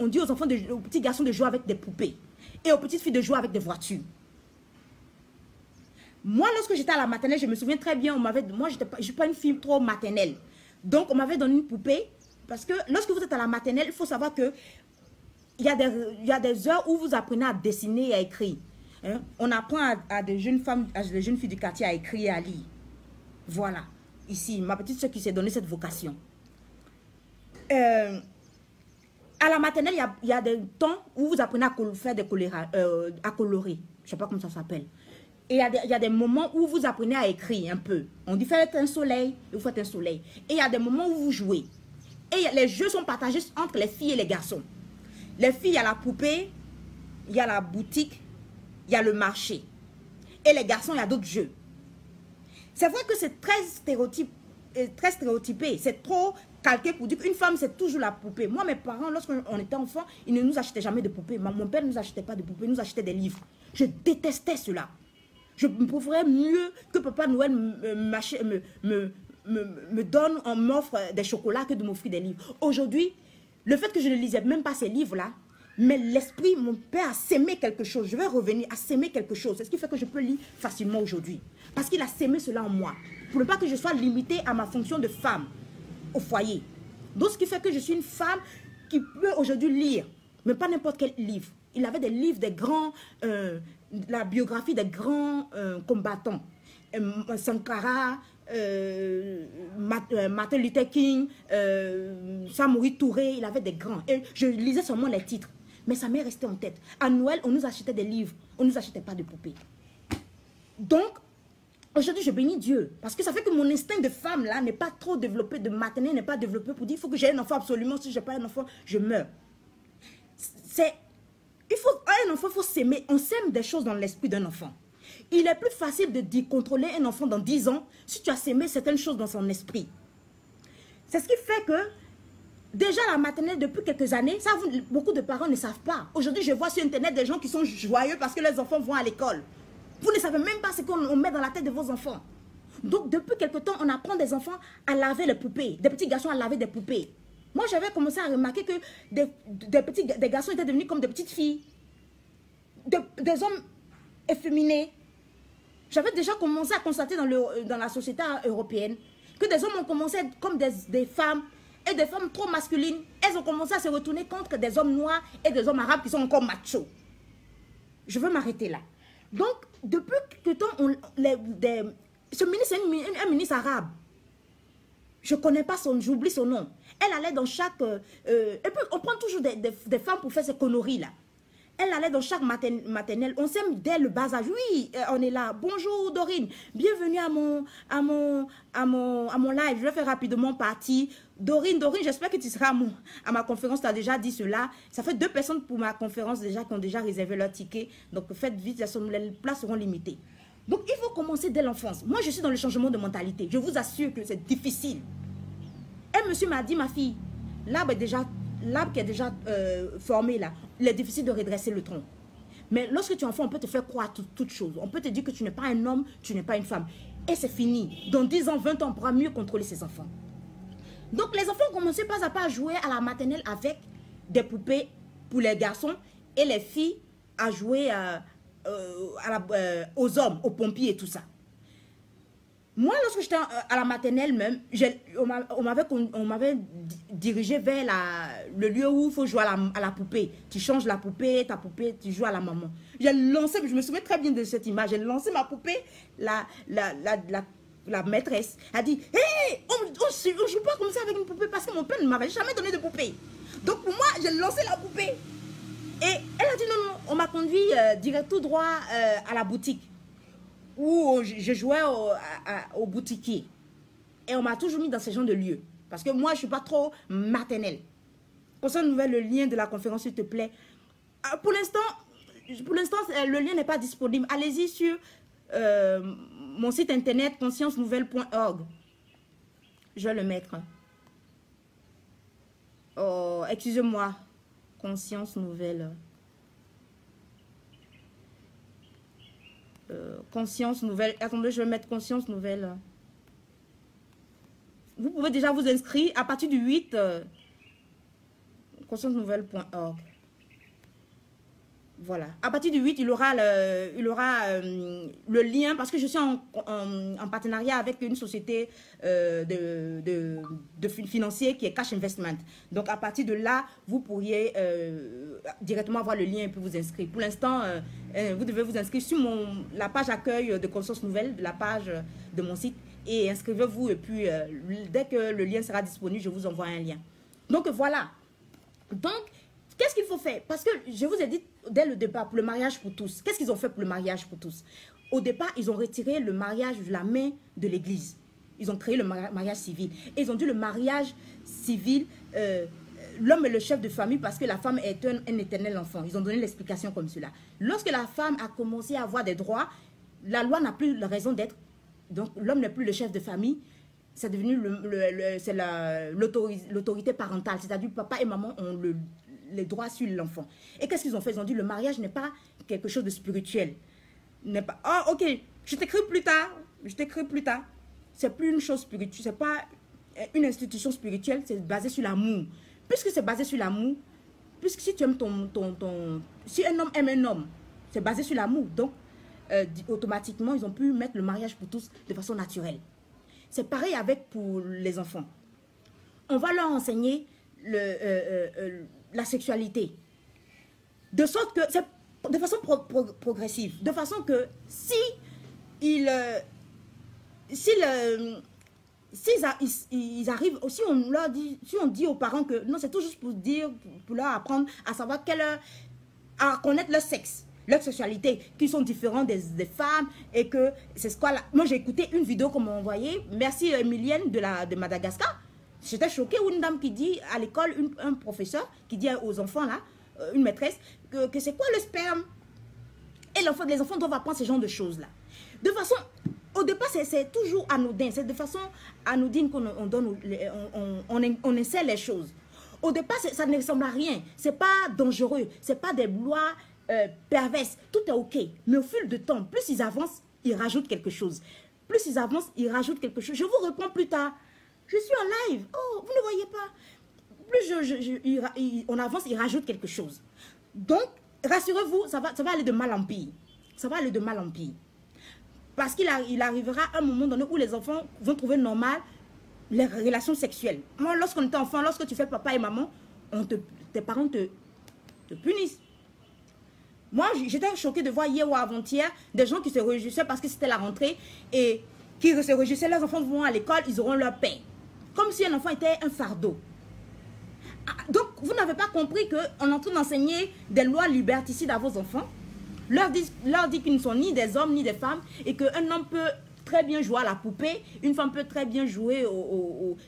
on dit aux enfants, aux petits garçons de jouer avec des poupées et aux petites filles de jouer avec des voitures. Moi, lorsque j'étais à la maternelle, je me souviens très bien, moi, je ne suis pas une fille trop maternelle. Donc, on m'avait donné une poupée parce que lorsque vous êtes à la maternelle, il faut savoir que il y a des heures où vous apprenez à dessiner et à écrire. Hein? On apprend à des jeunes femmes, à des jeunes filles du quartier à écrire et à lire. Voilà. Ici, ma petite soeur qui s'est donné cette vocation. À la maternelle, il y a des temps où vous apprenez à faire des à colorer. Je ne sais pas comment ça s'appelle. Et il y a des moments où vous apprenez à écrire un peu. On dit faites un soleil, et vous faites un soleil. Et il y a des moments où vous jouez. Et les jeux sont partagés entre les filles et les garçons. Les filles, il y a la poupée, il y a la boutique, il y a le marché. Et les garçons, il y a d'autres jeux. C'est vrai que c'est très stéréotypé. C'est trop calqué pour dire qu'une femme, c'est toujours la poupée. Moi, mes parents, lorsqu'on était enfants, ils ne nous achetaient jamais de poupées. Mon père ne nous achetait pas de poupées, il nous achetait des livres. Je détestais cela. Je me préférais mieux que Papa Noël m'offre des chocolats que de m'offrir des livres. Aujourd'hui, le fait que je ne lisais même pas ces livres-là, mais l'esprit, mon père a sémé quelque chose. Je vais revenir à s'aimer quelque chose. C'est ce qui fait que je peux lire facilement aujourd'hui. Parce qu'il a sémé cela en moi. Pour ne pas que je sois limitée à ma fonction de femme au foyer. Donc, ce qui fait que je suis une femme qui peut aujourd'hui lire, mais pas n'importe quel livre. Il avait des livres des grands, la biographie des grands combattants. Sankara, Martin Luther King, Samori Touré, il avait des grands. Et je lisais seulement les titres. Mais ça m'est resté en tête. À Noël, on nous achetait des livres. On ne nous achetait pas de poupées. Donc, aujourd'hui, je bénis Dieu. Parce que ça fait que mon instinct de femme, là, n'est pas trop développé, de maternelle, n'est pas développé pour dire, il faut que j'ai un enfant absolument. Si je n'ai pas un enfant, je meurs. Un enfant, il faut s'aimer. On sème des choses dans l'esprit d'un enfant. Il est plus facile de contrôler un enfant dans 10 ans si tu as sémé certaines choses dans son esprit. C'est ce qui fait que, déjà la maternelle, depuis quelques années, ça, beaucoup de parents ne savent pas. Aujourd'hui, je vois sur Internet des gens qui sont joyeux parce que leurs enfants vont à l'école. Vous ne savez même pas ce qu'on met dans la tête de vos enfants. Donc, depuis quelque temps, on apprend des enfants à laver les poupées, des petits garçons à laver des poupées. Moi, j'avais commencé à remarquer que des garçons étaient devenus comme des petites filles, des hommes efféminés. J'avais déjà commencé à constater dans la société européenne que des hommes ont commencé à être comme des femmes et des femmes trop masculines. Elles ont commencé à se retourner contre des hommes noirs et des hommes arabes qui sont encore machos. Je veux m'arrêter là. Donc, depuis quelque temps, ce ministre est un ministre arabe. Je ne connais pas j'oublie son nom. Elle allait dans chaque... et puis, on prend toujours des femmes pour faire ces conneries-là. Elle allait dans chaque maternelle. On s'aime dès le bas âge. Oui, on est là. Bonjour Dorine. Bienvenue à mon live. Je vais faire rapidement partie. Dorine, j'espère que tu seras à ma conférence. Tu as déjà dit cela. Ça fait 2 personnes pour ma conférence déjà qui ont déjà réservé leur ticket. Donc faites vite, les places seront limitées. Donc il faut commencer dès l'enfance. Moi, je suis dans le changement de mentalité. Je vous assure que c'est difficile. Un monsieur m'a dit, ma fille, l'arbre qui est déjà formé là, il est difficile de redresser le tronc. Mais lorsque tu es enfant, on peut te faire croire toutes choses. On peut te dire que tu n'es pas un homme, tu n'es pas une femme. Et c'est fini. Dans 10 ans, 20 ans, on pourra mieux contrôler ses enfants. Donc les enfants ont commencé pas à pas à jouer à la maternelle avec des poupées pour les garçons et les filles à jouer aux hommes, aux pompiers et tout ça. Moi, lorsque j'étais à la maternelle même, on m'avait dirigé vers le lieu où il faut jouer à la poupée. Tu changes la poupée, ta poupée, tu joues à la maman. J'ai lancé, je me souviens très bien de cette image, j'ai lancé ma poupée, la maîtresse a dit « Hé, on ne joue pas comme ça avec une poupée parce que mon père ne m'avait jamais donné de poupée. » Donc pour moi, j'ai lancé la poupée. Et elle a dit non, non, on m'a conduit direct tout droit à la boutique où je jouais au boutiquier. Et on m'a toujours mis dans ce genre de lieux. Parce que moi, je ne suis pas trop maternelle. Concernant le lien de la conférence, s'il te plaît. Pour l'instant, le lien n'est pas disponible. Allez-y sur mon site internet consciencenouvelle.org. Je vais le mettre. Oh, excusez-moi. Conscience nouvelle. Conscience nouvelle. Attendez, je vais mettre conscience nouvelle. Vous pouvez déjà vous inscrire à partir du 8. Conscience-nouvelle.org. Voilà. À partir du 8, il aura le lien parce que je suis en partenariat avec une société de financier qui est Cash Investment. Donc, à partir de là, vous pourriez directement avoir le lien et puis vous inscrire. Pour l'instant, vous devez vous inscrire sur la page accueil de Conscience Nouvelle, la page de mon site, et inscrivez-vous. Et puis, dès que le lien sera disponible, je vous envoie un lien. Donc, voilà. Donc, qu'est-ce qu'il faut faire? Parce que je vous ai dit dès le départ, pour le mariage pour tous, qu'est-ce qu'ils ont fait pour le mariage pour tous? Au départ, ils ont retiré le mariage de la main de l'Église. Ils ont créé le mariage civil. Et ils ont dit le mariage civil, l'homme est le chef de famille parce que la femme est un éternel enfant. Ils ont donné l'explication comme cela. Lorsque la femme a commencé à avoir des droits, la loi n'a plus la raison d'être. Donc, l'homme n'est plus le chef de famille. C'est devenu l'autorité parentale. C'est-à-dire papa et maman ont les droits sur l'enfant. Et qu'est-ce qu'ils ont fait? Ils ont dit le mariage n'est pas quelque chose de spirituel. N'est pas, oh, ok, je t'écris plus tard. Je t'écris plus tard. C'est plus une chose spirituelle. C'est pas une institution spirituelle. C'est basé sur l'amour. Puisque c'est basé sur l'amour, puisque si tu aimes si un homme aime un homme, c'est basé sur l'amour. Donc, automatiquement, ils ont pu mettre le mariage pour tous de façon naturelle. C'est pareil pour les enfants. On va leur enseigner la sexualité. De sorte que, c'est de façon progressive. De façon que ils arrivent, si on dit aux parents que non, c'est tout juste pour leur apprendre à savoir à connaître leur sexe, leur sexualité, qui sont différents des femmes, et que c'est ce quoi là. Moi j'ai écouté une vidéo qu'on m'a envoyée, merci Emilienne de Madagascar. J'étais choquée, une dame qui dit à l'école, un professeur qui dit aux enfants là, une maîtresse, que c'est quoi le sperme? Et les enfants doivent apprendre ce genre de choses là. De façon, au départ c'est toujours anodin, c'est de façon anodine qu'on on essaie les choses. Au départ ça ne ressemble à rien, c'est pas dangereux, c'est pas des lois perverses, tout est ok. Mais au fil du temps, plus ils avancent, ils rajoutent quelque chose. Plus ils avancent, ils rajoutent quelque chose. Je vous réponds plus tard. Je suis en live. Oh, vous ne voyez pas. Plus on avance, ils rajoutent quelque chose. Donc, rassurez-vous, ça va aller de mal en pire. Ça va aller de mal en pire. Parce qu'il arrivera un moment donné où les enfants vont trouver normal les relations sexuelles. Moi, lorsqu'on était enfant, lorsque tu fais papa et maman, tes parents te punissent. Moi, j'étais choquée de voir hier ou avant-hier des gens qui se réjouissaient parce que c'était la rentrée et qui se réjouissaient, leurs enfants vont à l'école, ils auront leur pain. Comme si un enfant était un fardeau. Donc, vous n'avez pas compris qu'on est en train d'enseigner des lois liberticides à vos enfants, leur dit qu'ils ne sont ni des hommes ni des femmes et qu'un homme peut très bien jouer à la poupée, une femme peut très bien jouer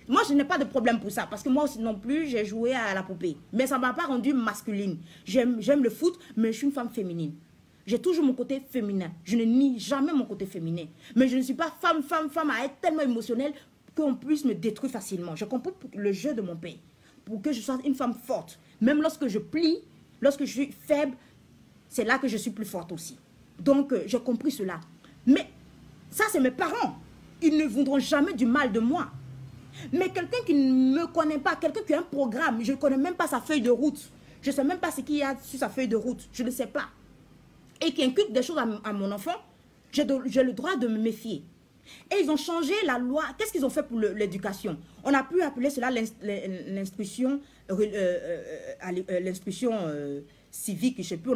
Moi, je n'ai pas de problème pour ça, parce que moi aussi non plus, j'ai joué à la poupée. Mais ça ne m'a pas rendue masculine. J'aime le foot, mais je suis une femme féminine. J'ai toujours mon côté féminin. Je ne nie jamais mon côté féminin. Mais je ne suis pas femme à être tellement émotionnelle qu'on puisse me détruire facilement. Je comprends le jeu de mon père. Pour que je sois une femme forte. Même lorsque je plie, lorsque je suis faible, c'est là que je suis plus forte aussi. Donc, j'ai compris cela. Mais ça, c'est mes parents. Ils ne voudront jamais du mal de moi. Mais quelqu'un qui ne me connaît pas, quelqu'un qui a un programme, je ne connais même pas sa feuille de route. Je ne sais même pas ce qu'il y a sur sa feuille de route. Je ne sais pas. Et qui inculque des choses à mon enfant, j'ai le droit de me méfier. Et ils ont changé la loi. Qu'est-ce qu'ils ont fait pour l'éducation? On a pu appeler cela l'instruction civique, je sais plus.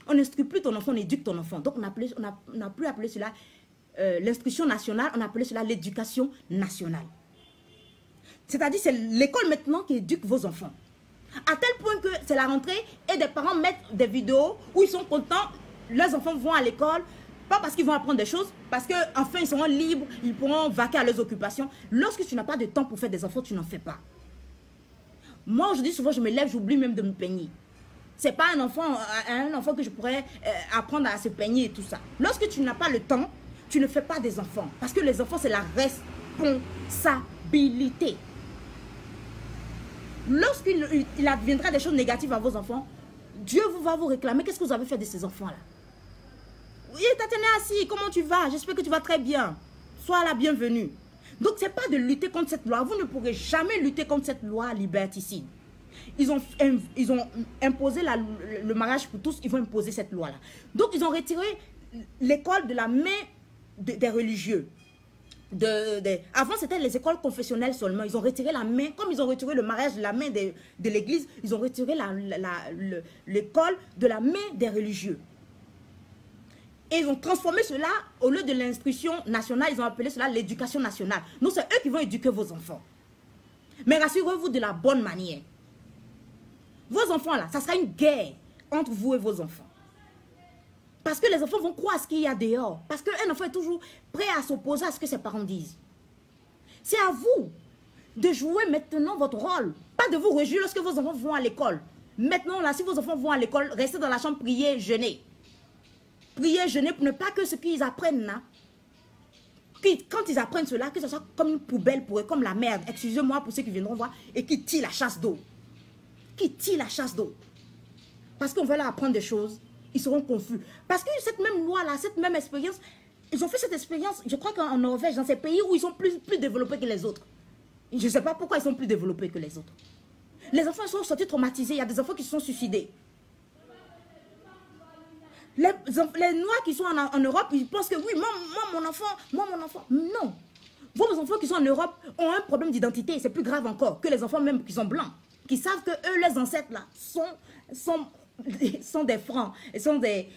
On n'instruit plus ton enfant, on éduque ton enfant. Donc on a pu appeler cela l'instruction nationale, on a appelé cela l'éducation nationale. C'est-à-dire c'est l'école maintenant qui éduque vos enfants. À tel point que c'est la rentrée et des parents mettent des vidéos où ils sont contents, leurs enfants vont à l'école, pas parce qu'ils vont apprendre des choses, parce qu'enfin ils seront libres, ils pourront vaquer à leurs occupations. Lorsque tu n'as pas de temps pour faire des enfants, tu n'en fais pas. Moi aujourd'hui souvent je me lève, j'oublie même de me peigner. C'est pas un enfant que je pourrais apprendre à se peigner et tout ça. Lorsque tu n'as pas le temps, tu ne fais pas des enfants. Parce que les enfants, c'est la responsabilité. Lorsqu'il adviendra des choses négatives à vos enfants, Dieu va vous réclamer. Qu'est-ce que vous avez fait de ces enfants-là? Oui, Tatiana, assis, comment tu vas? J'espère que tu vas très bien. Sois la bienvenue. Donc, ce n'est pas de lutter contre cette loi. Vous ne pourrez jamais lutter contre cette loi liberticide. Ils ont imposé le mariage pour tous, ils vont imposer cette loi-là. Donc, ils ont retiré l'école de la main des religieux. Avant, c'était les écoles confessionnelles seulement. Ils ont retiré la main, comme ils ont retiré le mariage de la main de l'église, ils ont retiré l'école de la main des religieux. Et ils ont transformé cela, au lieu de l'instruction nationale, ils ont appelé cela l'éducation nationale. Donc, c'est eux qui vont éduquer vos enfants. Mais rassurez-vous de la bonne manière. Vos enfants là, ça sera une guerre entre vous et vos enfants. Parce que les enfants vont croire ce qu'il y a dehors. Parce qu'un enfant est toujours prêt à s'opposer à ce que ses parents disent. C'est à vous de jouer maintenant votre rôle. Pas de vous réjouir lorsque vos enfants vont à l'école. Maintenant là, si vos enfants vont à l'école, restez dans la chambre, priez, jeûnez. Priez, jeûnez pour ne pas que ce qu'ils apprennent là, quand ils apprennent cela, que ce soit comme une poubelle pour eux, comme la merde. Excusez-moi pour ceux qui viendront voir et qui tirent la chasse d'eau. Qui tirent la chasse d'eau. Parce qu'on veut leur apprendre des choses, ils seront confus. Parce que cette même loi-là, cette même expérience, ils ont fait cette expérience, je crois qu'en Norvège, dans ces pays où ils sont plus développés que les autres. Je ne sais pas pourquoi ils sont plus développés que les autres. Les enfants sont sortis traumatisés, il y a des enfants qui se sont suicidés. Les Noirs qui sont en Europe, ils pensent que oui, moi mon enfant. Non. Vos enfants qui sont en Europe ont un problème d'identité. C'est plus grave encore que les enfants même qui sont blancs. Qui savent que eux, les ancêtres là, sont des francs. Ils sont des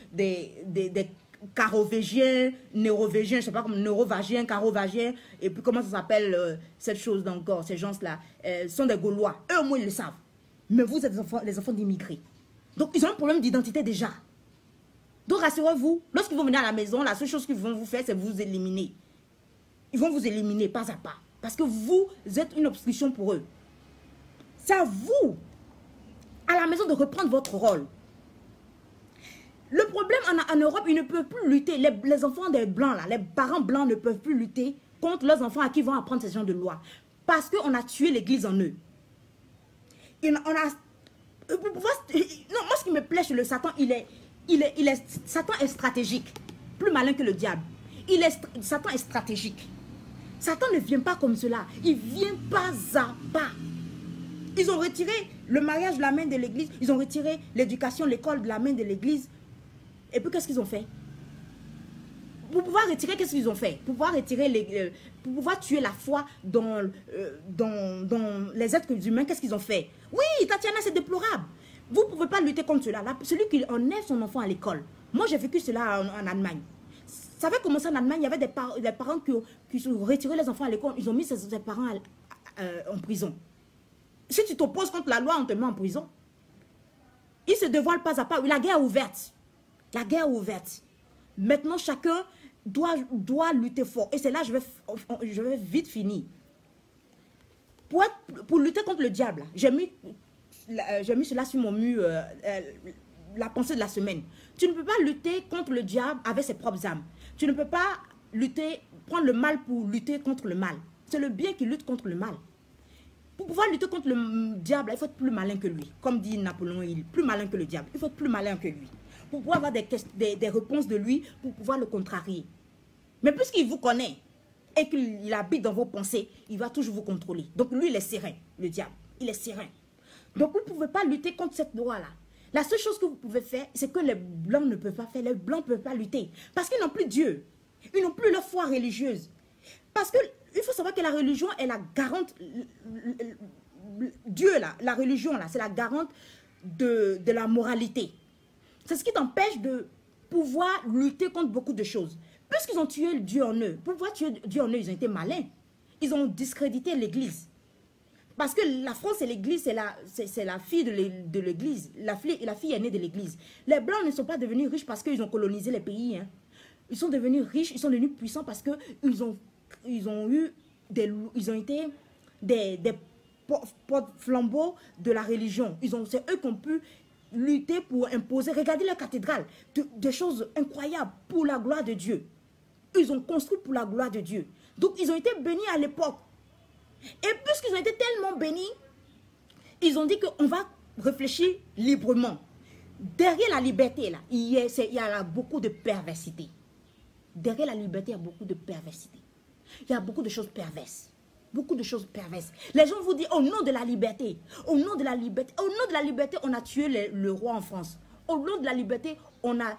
carovégiens, neurovégiens, je ne sais pas comment, neurovagiens, carovagiens. Et puis comment ça s'appelle cette chose encore, ces gens-là, sont des Gaulois. Eux au moins ils le savent. Mais vous êtes les enfants d'immigrés. Donc ils ont un problème d'identité déjà. Donc rassurez-vous, lorsqu'ils vont venir à la maison, la seule chose qu'ils vont vous faire, c'est vous éliminer. Ils vont vous éliminer pas à pas. Parce que vous êtes une obstruction pour eux. C'est à vous, à la maison, de reprendre votre rôle. Le problème en Europe, ils ne peuvent plus lutter. Les enfants des blancs, là, les parents blancs ne peuvent plus lutter contre leurs enfants à qui vont apprendre ces genres de lois. Parce qu'on a tué l'église en eux. Non, moi, ce qui me plaît chez le Satan, Satan est stratégique. Plus malin que le diable. Satan est stratégique. Satan ne vient pas comme cela. Il vient pas à pas. Ils ont retiré le mariage de la main de l'église. Ils ont retiré l'éducation, l'école de la main de l'église. Et puis qu'est-ce qu'ils ont fait? Pour pouvoir retirer, qu'est-ce qu'ils ont fait? Pour pouvoir retirer pour pouvoir tuer la foi dans les êtres humains, qu'est-ce qu'ils ont fait? Oui, Tatiana, c'est déplorable. Vous ne pouvez pas lutter contre cela. Celui qui enlève son enfant à l'école. Moi, j'ai vécu cela en Allemagne. Ça avait commencé en Allemagne. Il y avait des parents qui ont retiré les enfants à l'école. Ils ont mis ces parents en prison. Si tu t'opposes contre la loi, on te met en prison. Ils se dévoilent pas à pas. La guerre est ouverte. La guerre est ouverte. Maintenant, chacun doit lutter fort. Et c'est là que je vais vite finir. Pour lutter contre le diable, j'ai mis cela sur mon mur, la pensée de la semaine. Tu ne peux pas lutter contre le diable avec ses propres âmes. Tu ne peux pas prendre le mal pour lutter contre le mal. C'est le bien qui lutte contre le mal. Pour pouvoir lutter contre le diable, il faut être plus malin que lui. Comme dit Napoléon, il est plus malin que le diable. Il faut être plus malin que lui. Pour pouvoir avoir des réponses de lui, pour pouvoir le contrarier. Mais puisqu'il vous connaît et qu'il habite dans vos pensées, il va toujours vous contrôler. Donc lui, il est serein, le diable. Il est serein. Donc vous ne pouvez pas lutter contre cette loi-là. La seule chose que vous pouvez faire, c'est que les Blancs ne peuvent pas faire. Les Blancs ne peuvent pas lutter. Parce qu'ils n'ont plus Dieu. Ils n'ont plus leur foi religieuse. Parce qu'il faut savoir que la religion est la garante. Dieu, là, la religion, là, c'est la garante de la moralité. C'est ce qui t'empêche de pouvoir lutter contre beaucoup de choses. Puisqu'ils ont tué Dieu en eux, pour pouvoir tuer Dieu en eux, ils ont été malins. Ils ont discrédité l'Église. Parce que la France et l'Église, c'est la fille de l'Église. La fille est née de l'Église. Les Blancs ne sont pas devenus riches parce qu'ils ont colonisé les pays. Hein. Ils sont devenus riches, ils sont devenus puissants parce qu'ils ont été des porte-flambeaux de la religion. C'est eux qui ont pu lutter pour imposer. Regardez la cathédrale, des choses incroyables pour la gloire de Dieu. Ils ont construit pour la gloire de Dieu. Donc, ils ont été bénis à l'époque. Et puisqu'ils ont été tellement bénis, ils ont dit qu'on va réfléchir librement. Derrière la liberté, là, il y a là beaucoup de perversité. Derrière la liberté, il y a beaucoup de perversité. Il y a beaucoup de choses perverses. Beaucoup de choses perverses. Les gens vous disent, au nom de la liberté, au nom de la liberté, au nom de la liberté, on a tué le roi en France. Au nom de la liberté, on a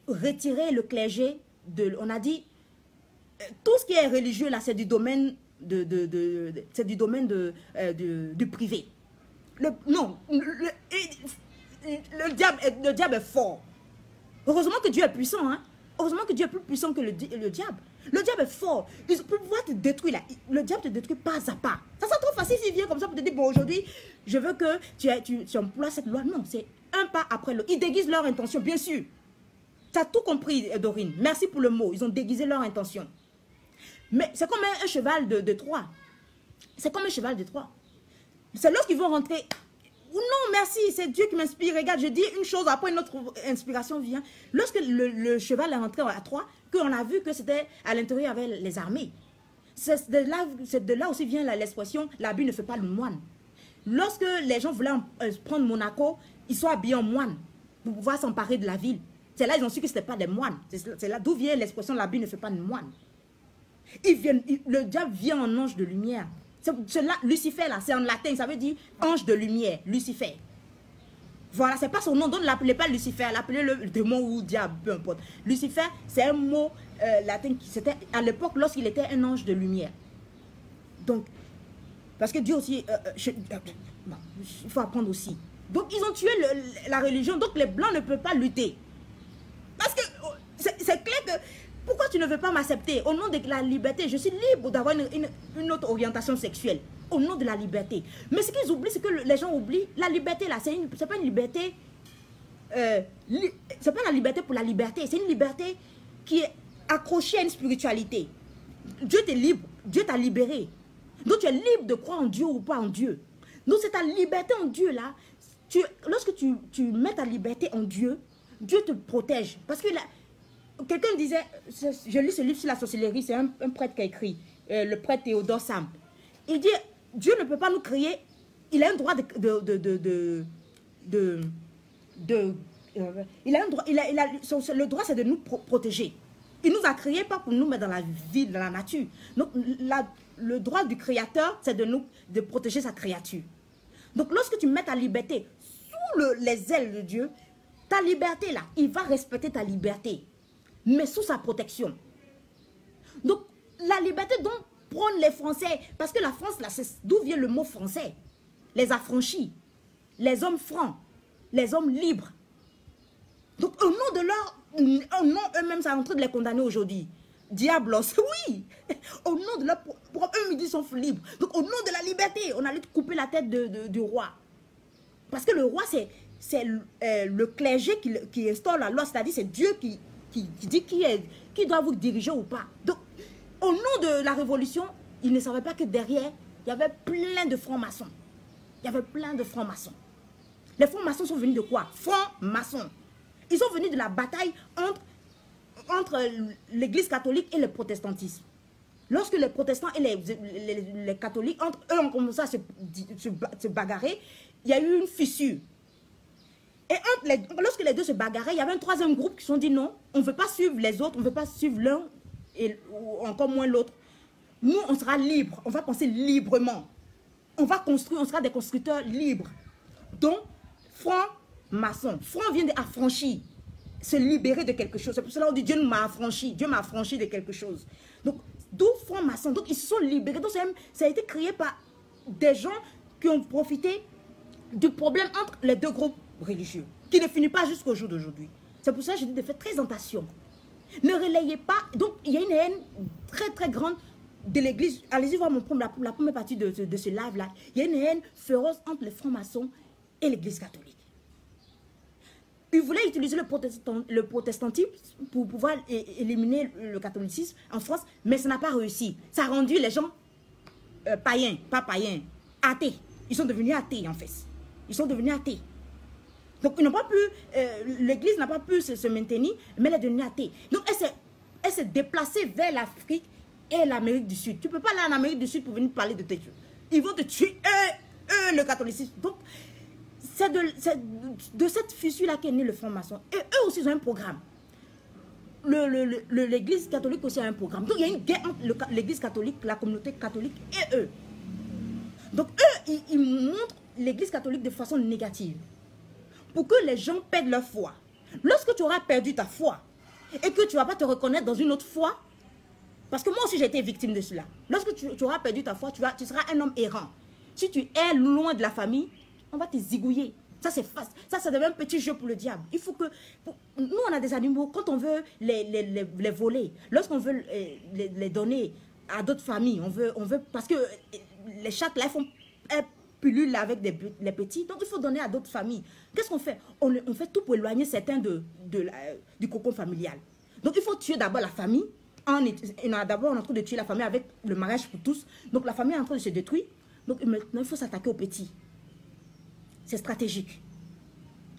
retiré le clergé. On a dit, tout ce qui est religieux, là, c'est du domaine du privé. Le diable est fort. Heureusement que Dieu est puissant. Hein? Heureusement que Dieu est plus puissant que le diable. Le diable est fort. Il peut pouvoir te détruire. Là. Le diable te détruit pas à pas. Ça sera trop facile s'il vient comme ça pour te dire, bon, aujourd'hui, je veux que tu emploies cette loi. Non, c'est un pas après l'autre. Ils déguisent leur intention, bien sûr. Tu as tout compris, Dorine. Merci pour le mot. Ils ont déguisé leur intention. Mais c'est comme un cheval de Troie. C'est comme un cheval de Troie. C'est lorsqu'ils vont rentrer. Non, merci, c'est Dieu qui m'inspire. Regarde, je dis une chose, après une autre inspiration vient. Lorsque le cheval est rentré à Troie, qu'on a vu que c'était à l'intérieur avec les armées. C'est de là aussi vient l'expression « l'habit ne fait pas le moine ». Lorsque les gens voulaient prendre Monaco, ils sont habillés en moine pour pouvoir s'emparer de la ville. C'est là ils ont su que ce n'était pas des moines. C'est là d'où vient l'expression « l'habit ne fait pas le moine ». Le diable vient en ange de lumière. Lucifer, là, c'est en latin, ça veut dire ange de lumière, Lucifer. Voilà, c'est pas son nom, donc ne l'appelez pas Lucifer, l'appelez-le démon ou diable, peu importe. Lucifer, c'est un mot latin qui c'était à l'époque lorsqu'il était un ange de lumière. Donc, parce que Dieu aussi, il faut apprendre aussi. Donc, ils ont tué la religion, donc les Blancs ne peuvent pas lutter. Parce que c'est clair que pourquoi tu ne veux pas m'accepter? Au nom de la liberté, je suis libre d'avoir une autre orientation sexuelle. Au nom de la liberté. Mais ce qu'ils oublient, c'est que les gens oublient, la liberté là, c'est pas une liberté, c'est pas la liberté pour la liberté, c'est une liberté qui est accrochée à une spiritualité. Dieu t'est libre, Dieu t'a libéré. Donc tu es libre de croire en Dieu ou pas en Dieu. Donc c'est ta liberté en Dieu là, lorsque tu mets ta liberté en Dieu, Dieu te protège. Parce que quelqu'un disait, je lis ce livre sur la sorcellerie, c'est un prêtre qui a écrit, le prêtre Théodore Samp. Il dit, Dieu ne peut pas nous créer, il a un droit le droit c'est de nous protéger. Il nous a créés pas pour nous mettre dans la vie, dans la nature. Donc le droit du créateur, c'est de protéger sa créature. Donc lorsque tu mets ta liberté sous les ailes de Dieu, ta liberté là, il va respecter ta liberté, mais sous sa protection. Donc la liberté dont prônent les Français, parce que la France là, c'est d'où vient le mot français. Les affranchis, les hommes francs, les hommes libres. Donc au nom de eux-mêmes, ça est en train de les condamner aujourd'hui. Diablos, oui. Au nom de leur, pour eux, ils sont libres. Donc au nom de la liberté, on allait couper la tête du roi. Parce que le roi, c'est le clergé qui instaure la loi, c'est-à-dire c'est Dieu qui dit qui doit vous diriger ou pas. Donc au nom de la révolution, ils ne savaient pas que derrière, il y avait plein de francs-maçons. Il y avait plein de francs-maçons. Les francs-maçons sont venus de quoi? Francs-maçons. Ils sont venus de la bataille entre l'église catholique et le protestantisme. Lorsque les protestants et les catholiques, entre eux, ont commencé à se bagarrer, il y a eu une fissure. Et lorsque les deux se bagarraient, il y avait un troisième groupe qui se sont dit non, on ne veut pas suivre les autres, on ne veut pas suivre l'un ou encore moins l'autre. Nous, on sera libres, on va penser librement. On va construire, on sera des constructeurs libres. Donc, franc-maçon. Franc vient d'affranchir, se libérer de quelque chose. C'est pour cela qu'on dit Dieu m'a affranchi. Dieu m'a affranchi de quelque chose. Donc, d'où franc-maçon. Donc, ils se sont libérés. Donc, ça a été créé par des gens qui ont profité du problème entre les deux groupes religieux, qui ne finit pas jusqu'au jour d'aujourd'hui. C'est pour ça que je dis de faire très attention. Ne relayez pas. Donc, il y a une haine très, très grande de l'église, allez-y voir la première partie de ce live-là. Il y a une haine féroce entre les francs-maçons et l'église catholique. Ils voulaient utiliser le protestantisme pour pouvoir éliminer le catholicisme en France, mais ça n'a pas réussi. Ça a rendu les gens païens, pas païens, athées. Ils sont devenus athées en fait. Ils sont devenus athées. Donc ils n'ont pas pu, l'église n'a pas pu se maintenir, mais elle est devenue athée. Donc elle s'est déplacée vers l'Afrique et l'Amérique du Sud. Tu ne peux pas aller en Amérique du Sud pour venir parler de tes choses. Ils vont te tuer, eux, le catholicisme. Donc, c'est de cette fissure-là qu'est né le franc-maçon. Et eux aussi, ils ont un programme. L'église catholique aussi a un programme. Donc, il y a une guerre entre l'église catholique, la communauté catholique et eux. Donc, eux, ils montrent l'église catholique de façon négative. Pour que les gens perdent leur foi. Lorsque tu auras perdu ta foi et que tu ne vas pas te reconnaître dans une autre foi, parce que moi aussi j'ai été victime de cela. Lorsque tu auras perdu ta foi, tu seras un homme errant. Si tu es loin de la famille, on va te zigouiller. Ça, c'est face. Ça devient un petit jeu pour le diable. Il faut que... Nous, on a des animaux, quand on veut les voler, lorsqu'on veut les donner à d'autres familles, on veut... Parce que les chats, là, elles pullulent avec les petits, donc il faut donner à d'autres familles. Qu'est-ce qu'on fait? On fait tout pour éloigner certains du cocon familial. Donc, il faut tuer d'abord la famille. On est en train de tuer la famille avec le mariage pour tous. Donc, la famille est en train de se détruire. Donc, maintenant, il faut s'attaquer aux petits. C'est stratégique.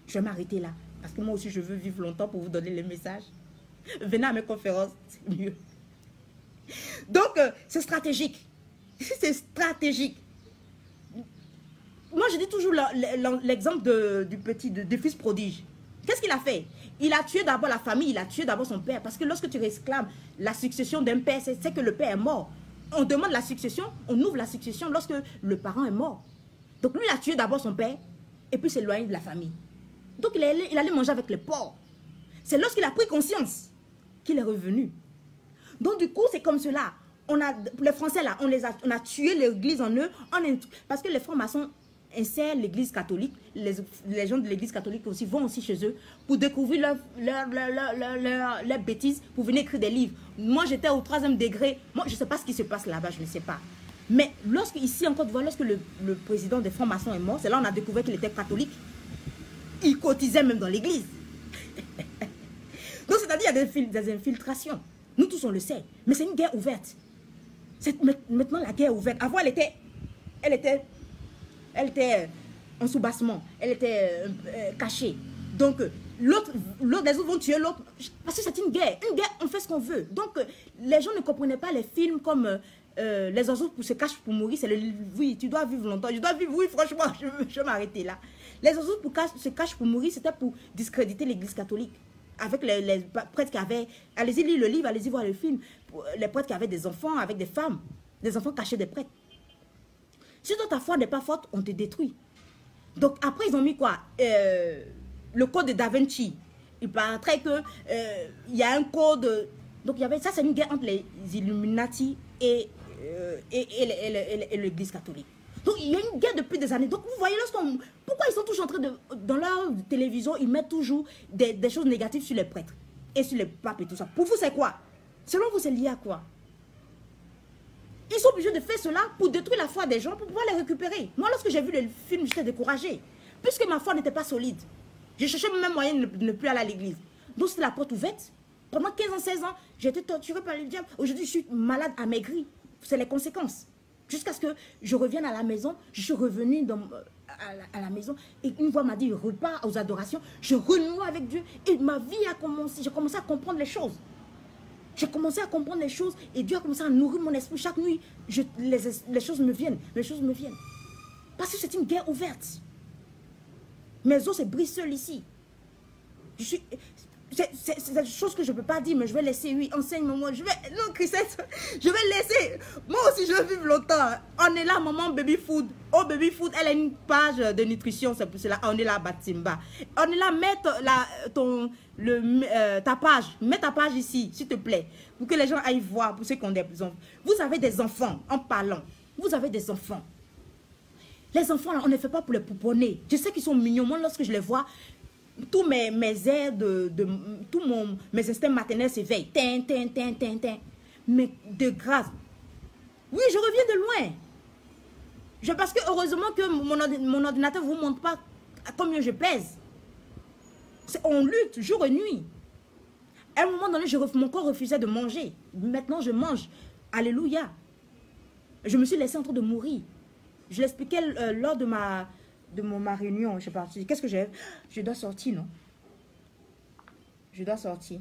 Je vais m'arrêter là. Parce que moi aussi, je veux vivre longtemps pour vous donner les messages. Venez à mes conférences, c'est mieux. Donc, c'est stratégique. C'est stratégique. Moi, je dis toujours l'exemple du fils prodige. Qu'est-ce qu'il a fait? Il a tué d'abord la famille, il a tué d'abord son père. Parce que lorsque tu réclames la succession d'un père, c'est que le père est mort. On demande la succession, on ouvre la succession lorsque le parent est mort. Donc lui, il a tué d'abord son père et puis s'éloigné de la famille. Donc il allait manger avec les porcs. C'est lorsqu'il a pris conscience qu'il est revenu. Donc du coup, c'est comme cela. Les Français là, on a tué l'église en eux. Parce que les francs-maçons insèrent l'église catholique. Les gens de l'église catholique aussi vont aussi chez eux pour découvrir leurs bêtises, pour venir écrire des livres. Moi, j'étais au 3e degré. Moi, je ne sais pas ce qui se passe là-bas, je ne sais pas. Mais ici en Côte d'Ivoire, lorsque le président des francs-maçons est mort, c'est là qu'on a découvert qu'il était catholique. Il cotisait même dans l'église. Donc, c'est-à-dire qu'il y a des infiltrations. Nous tous, on le sait. Mais c'est une guerre ouverte. Maintenant, la guerre est ouverte. Avant, elle était en sous-bassement. Elle était cachée. Donc, les autres vont tuer l'autre. Parce que c'est une guerre. Une guerre, on fait ce qu'on veut. Donc, les gens ne comprenaient pas les films comme les oiseaux se cachent pour mourir. Oui, tu dois vivre longtemps. Je dois vivre, oui, franchement, je vais m'arrêter là. Les oiseaux se cachent pour mourir, c'était pour discréditer l'église catholique. Avec les prêtres qui avaient... Allez-y lire le livre, allez-y voir le film. Les prêtres qui avaient des enfants avec des femmes. Des enfants cachés des prêtres. Si toi, ta foi n'est pas forte, on te détruit. Donc après, ils ont mis quoi? Le code de Da Vinci. Il paraîtrait que il y a un code... Donc il y avait... Ça, c'est une guerre entre les Illuminati et l'église catholique. Donc il y a une guerre depuis des années. Donc vous voyez, pourquoi ils sont toujours en train de... Dans leur télévision, ils mettent toujours des choses négatives sur les prêtres et sur les papes et tout ça. Pour vous, c'est quoi? Selon vous, c'est lié à quoi? Ils sont obligés de faire cela pour détruire la foi des gens, pour pouvoir les récupérer. Moi, lorsque j'ai vu le film, j'étais découragée. Puisque ma foi n'était pas solide. Je cherchais même moyen de ne plus aller à l'église. Donc c'était la porte ouverte. Pendant 15 ans, 16 ans, j'ai été torturée par le diable. Aujourd'hui, je suis malade, amaigrie. C'est les conséquences. Jusqu'à ce que je revienne à la maison, je suis revenue à la maison et une voix m'a dit, repars aux adorations. Je renoue avec Dieu et ma vie a commencé. J'ai commencé à comprendre les choses. J'ai commencé à comprendre les choses et Dieu a commencé à nourrir mon esprit. Chaque nuit, les choses me viennent. Les choses me viennent. Parce que c'est une guerre ouverte. Mes os se brisent seuls ici. C'est des choses que je ne peux pas dire, mais je vais laisser, oui, enseigne-moi. Non, Christette, je vais laisser. Moi aussi, je veux vivre longtemps. On est là, maman, baby food. Oh, baby food, elle a une page de nutrition, c'est pour cela. On est là, Batimba. On est là, mets ta page. Mets ta page ici, s'il te plaît. Pour que les gens aillent voir, pour ceux qui ont des enfants. Vous avez des enfants, en parlant. Vous avez des enfants. Les enfants, là, on ne fait pas pour les pouponner. Je sais qu'ils sont mignons. Moi, lorsque je les vois, tous mes airs, mes instincts maternels s'éveillent. Mais de grâce, Oui, je reviens de loin. Parce que heureusement que mon ordinateur ne vous montre pas combien je pèse. On lutte jour et nuit. À un moment donné, mon corps refusait de manger. Maintenant, je mange. Alléluia. Je me suis laissée en train de mourir. Je l'expliquais lors de ma réunion. Je suis partie. Qu'est-ce que j'ai? Je dois sortir, non? Je dois sortir.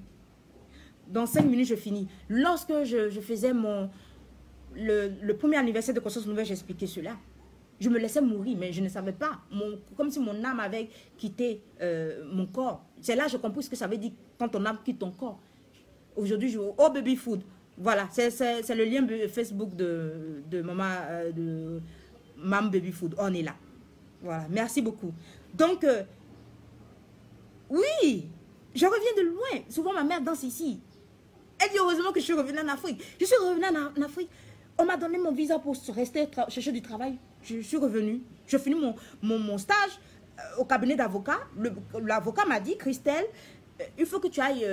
Dans 5 minutes, je finis. Lorsque je faisais le premier anniversaire de Conscience Nouvelle, j'expliquais cela. Je me laissais mourir, mais je ne savais pas. Comme si mon âme avait quitté mon corps. C'est là que je compris ce que ça veut dire quand ton âme quitte ton corps. Aujourd'hui, je au baby food. Voilà, c'est le lien Facebook de maman, de Mam Baby Food. On est là. Voilà, merci beaucoup. Donc, oui, je reviens de loin. Souvent, ma mère danse ici. Elle dit heureusement que je suis revenue en Afrique. Je suis revenue en Afrique. On m'a donné mon visa pour rester chercher du travail. Je suis revenue. Je finis mon stage au cabinet d'avocat. L'avocat m'a dit, Christelle, il faut que tu ailles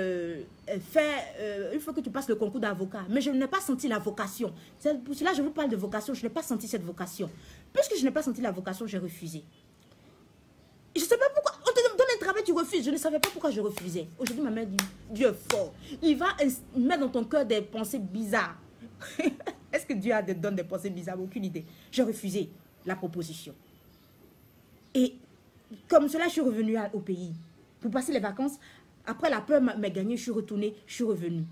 il faut que tu passes le concours d'avocat. Mais je n'ai pas senti la vocation. C'est pour cela que je vous parle de vocation. Je n'ai pas senti cette vocation. Puisque je n'ai pas senti la vocation, j'ai refusé. Je ne sais pas pourquoi. On te donne un travail, tu refuses. Je ne savais pas pourquoi je refusais. Aujourd'hui, ma mère dit, Dieu est fort. Il va mettre dans ton cœur des pensées bizarres. Est-ce que Dieu donne des pensées bizarres? Aucune idée. J'ai refusé la proposition. Et comme cela, je suis revenue au pays. Pour passer les vacances, après la peur m'a gagné, je suis retournée, je suis revenue.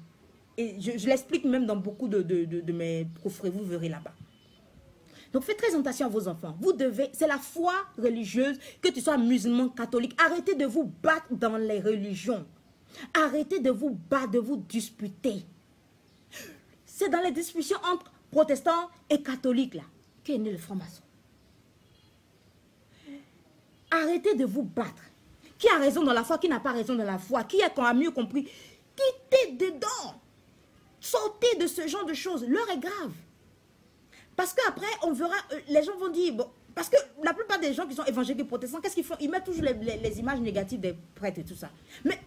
Et je l'explique même dans beaucoup de mes confrères, vous verrez là-bas. Donc faites très attention à vos enfants. Vous devez, c'est la foi religieuse, que tu sois musulman, catholique. Arrêtez de vous battre dans les religions. Arrêtez de vous battre, de vous disputer. C'est dans les discussions entre protestants et catholiques là qu'est né le franc-maçon. Arrêtez de vous battre. Qui a raison dans la foi, qui n'a pas raison dans la foi, qui a mieux compris. Quittez dedans. Sortez de ce genre de choses. L'heure est grave. Parce qu'après, on verra, les gens vont dire, bon, parce que la plupart des gens qui sont évangéliques protestants, qu'est-ce qu'ils font? Ils mettent toujours les images négatives des prêtres et tout ça. Mais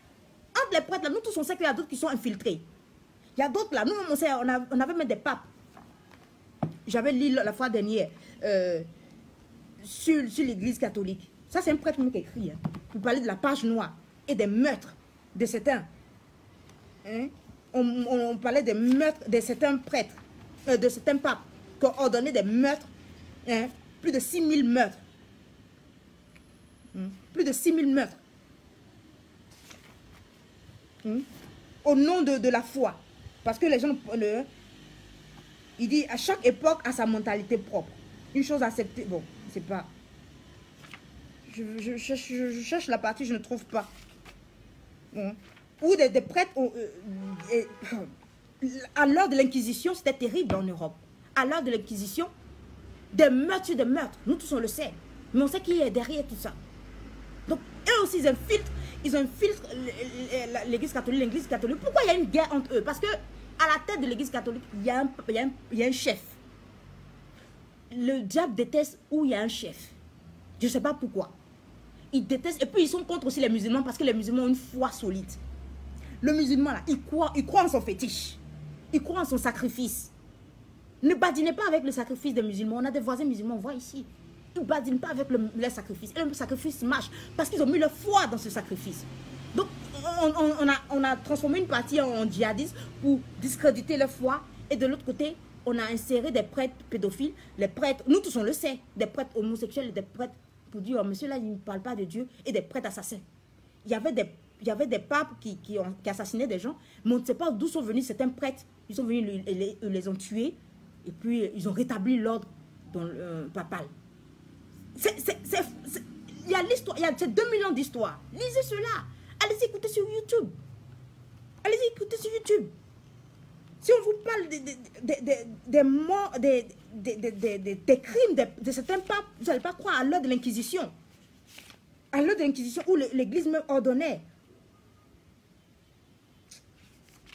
entre les prêtres, là, nous tous on sait qu'il y a d'autres qui sont infiltrés. Il y a d'autres là, nous on avait même des papes. J'avais lu la fois dernière sur l'église catholique. Ça c'est un prêtre même qui écrit. Hein, pour parler de la page noire et des meurtres de certains. Hein? On parlait des meurtres de certains prêtres, de certains papes qui ont ordonné des meurtres. Hein? Plus de 6000 meurtres. Plus de 6000 meurtres. Au nom de la foi. Parce que les gens, il dit à chaque époque a sa mentalité propre. Une chose acceptée, bon, c'est pas. Je cherche la partie, je ne trouve pas. Ou des prêtres, à l'heure de l'Inquisition, c'était terrible en Europe. À l'heure de l'Inquisition, des meurtres sur des meurtres. Nous tous on le sait. Mais on sait qui est derrière tout ça. Donc, eux aussi, ils infiltrent l'église catholique. Pourquoi il y a une guerre entre eux? Parce que à la tête de l'église catholique, il y a un chef. Le diable déteste où il y a un chef. Je ne sais pas pourquoi. Ils détestent. Et puis ils sont contre aussi les musulmans parce que les musulmans ont une foi solide. Le musulman, là, il croit en son fétiche. Il croit en son sacrifice. Ne badinez pas avec le sacrifice des musulmans. On a des voisins musulmans, on voit ici. Ils ne badinent pas avec le sacrifice. Et le sacrifice marche parce qu'ils ont mis leur foi dans ce sacrifice. Donc, on a transformé une partie en djihadisme pour discréditer leur foi. Et de l'autre côté, on a inséré des prêtres pédophiles, les prêtres, nous tous on le sait, des prêtres homosexuels, des prêtres pour dire, oh, monsieur là, il ne parle pas de Dieu, et des prêtres assassins. Il y avait des papes qui assassinaient des gens, mais on ne sait pas d'où sont venus certains prêtres. Ils sont venus, les ont tués, et puis ils ont rétabli l'ordre papal. Il y a l'histoire, il y a 2000 ans d'histoire. Lisez cela. Allez écouter sur YouTube. Allez écouter sur YouTube. Si on vous parle des morts, des crimes de certains papes, vous n'allez pas croire à l'heure de l'Inquisition. À l'heure de l'Inquisition où l'Église même ordonnait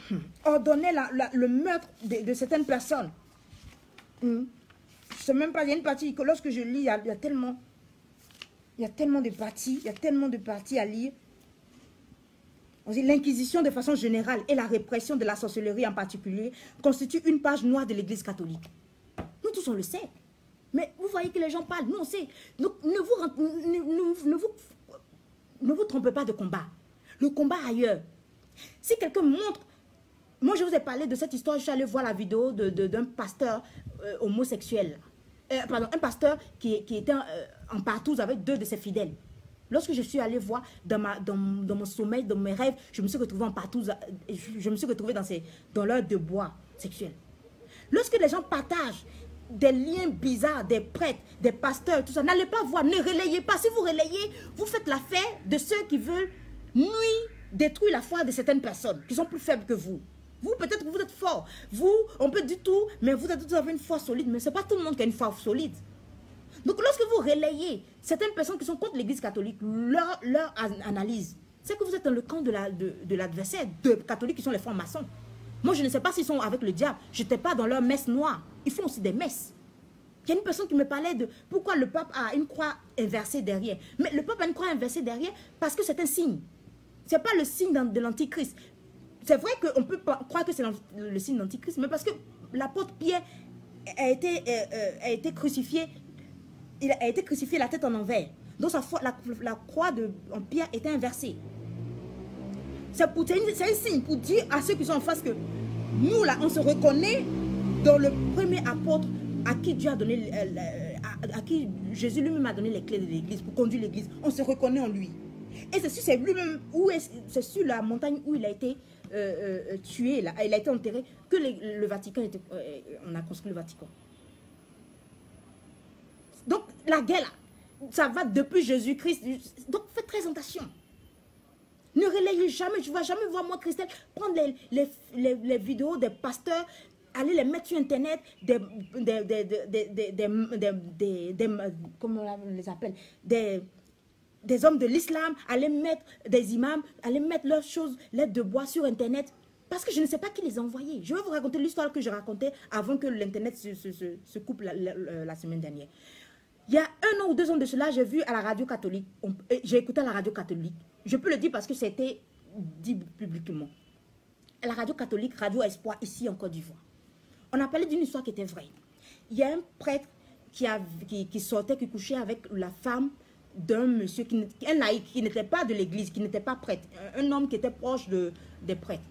le meurtre de certaines personnes. Je ne sais même pas, il y a une partie que lorsque je lis, il y a tellement de parties à lire. L'Inquisition de façon générale et la répression de la sorcellerie en particulier constitue une page noire de l'Église catholique. Nous tous, on le sait. Mais vous voyez que les gens parlent, nous on sait. Donc ne vous trompez pas de combat. Le combat ailleurs. Si quelqu'un montre... Moi, je vous ai parlé de cette histoire, je suis allée voir la vidéo d'un pasteur homosexuel. Pardon, un pasteur qui était en partouze avec 2 de ses fidèles. Lorsque je suis allée voir dans mon sommeil, dans mes rêves, je me suis retrouvée en partouze, je me suis retrouvée dans leur déboire sexuel. Lorsque les gens partagent des liens bizarres, des prêtres, des pasteurs, tout ça, n'allez pas voir, ne relayez pas. Si vous relayez, vous faites l'affaire de ceux qui veulent nuire, détruire la foi de certaines personnes qui sont plus faibles que vous. Vous, peut-être que vous êtes fort. Vous, on peut dire tout, mais vous avez une foi solide. Mais ce n'est pas tout le monde qui a une foi solide. Donc, lorsque vous relayez certaines personnes qui sont contre l'Église catholique, leur analyse, c'est que vous êtes dans le camp de l'adversaire, de catholiques qui sont les francs-maçons. Moi, je ne sais pas s'ils sont avec le diable. Je n'étais pas dans leur messe noire. Ils font aussi des messes. Il y a une personne qui me parlait de pourquoi le pape a une croix inversée derrière. Mais le pape a une croix inversée derrière parce que c'est un signe. Ce n'est pas le signe de l'Antichrist. C'est vrai qu'on peut croire que c'est le signe de l'Antichrist, mais parce que l'apôtre Pierre a été crucifié, il a été crucifié la tête en envers. Donc la croix de Pierre était inversée. C'est un signe pour dire à ceux qui sont en face que nous, là, on se reconnaît dans le premier apôtre à qui Dieu a donné, à qui Jésus lui-même a donné les clés de l'église pour conduire l'église. On se reconnaît en lui. Et c'est lui-même, c'est sur la montagne où il a été tué, là, il a été enterré, que le Vatican était, on a construit le Vatican. Donc la guerre, là, ça va depuis Jésus-Christ. Donc faites très attention. Ne relayez jamais, je ne vais jamais voir moi, Christelle, prendre les vidéos des pasteurs, aller les mettre sur Internet, comment on les appelle, des hommes de l'islam, aller mettre des imams, aller mettre leurs choses, lettres de bois sur Internet, parce que je ne sais pas qui les a envoyés. Je vais vous raconter l'histoire que je racontais avant que l'Internet se coupe la semaine dernière. Il y a 1 an ou 2 ans de cela, j'ai vu à la radio catholique, j'ai écouté à la radio catholique, je peux le dire parce que c'était dit publiquement. À la radio catholique, Radio Espoir, ici en Côte d'Ivoire. On a parlé d'une histoire qui était vraie. Il y a un prêtre qui sortait, qui couchait avec la femme d'un monsieur, un laïc, qui n'était pas de l'église, qui n'était pas prêtre, un homme qui était proche des prêtres.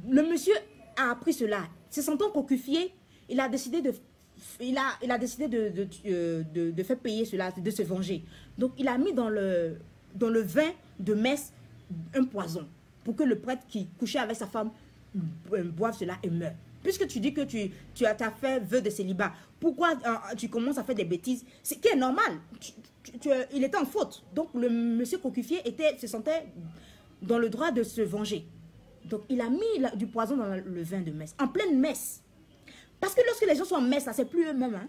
Le monsieur a appris cela. Se sentant cocufié, il a décidé de faire payer cela, de se venger. Donc il a mis dans le vin de messe un poison pour que le prêtre qui couchait avec sa femme boive cela et meure. Puisque tu dis que tu as fait vœu de célibat, pourquoi tu commences à faire des bêtises? C'est qui est normal. Il était en faute. Donc le monsieur cocufié se sentait dans le droit de se venger. Donc il a mis du poison dans le vin de messe, en pleine messe. Parce que lorsque les gens sont en messe, c'est plus eux-mêmes. Hein?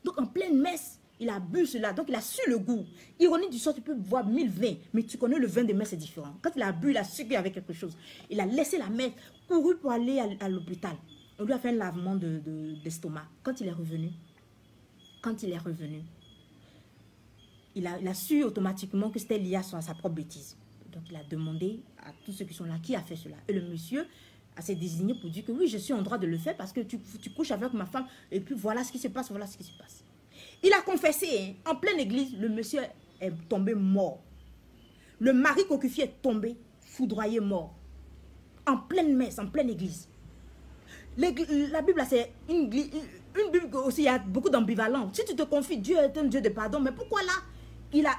Donc en pleine messe, il a bu cela. Donc il a su le goût. Ironie du sort, tu peux boire 1000 vins, mais tu connais le vin de messe, c'est différent. Quand il a bu, il a su qu'il y avait quelque chose. Il a laissé la messe, couru pour aller à l'hôpital. On lui a fait un lavement d'estomac. Quand il est revenu, il a su automatiquement que c'était lié à sa propre bêtise. Donc il a demandé à tous ceux qui sont là, qui a fait cela. Et le monsieur s'est désigné pour dire que oui, je suis en droit de le faire parce que tu couches avec ma femme et puis voilà ce qui se passe, voilà ce qui se passe. Il a confessé, hein, en pleine église, le monsieur est tombé mort. Le mari cocufié est tombé, foudroyé mort. En pleine messe, en pleine église. La Bible, c'est une Bible aussi, il y a beaucoup d'ambivalence. Si tu te confies, Dieu est un Dieu de pardon, mais pourquoi là, il a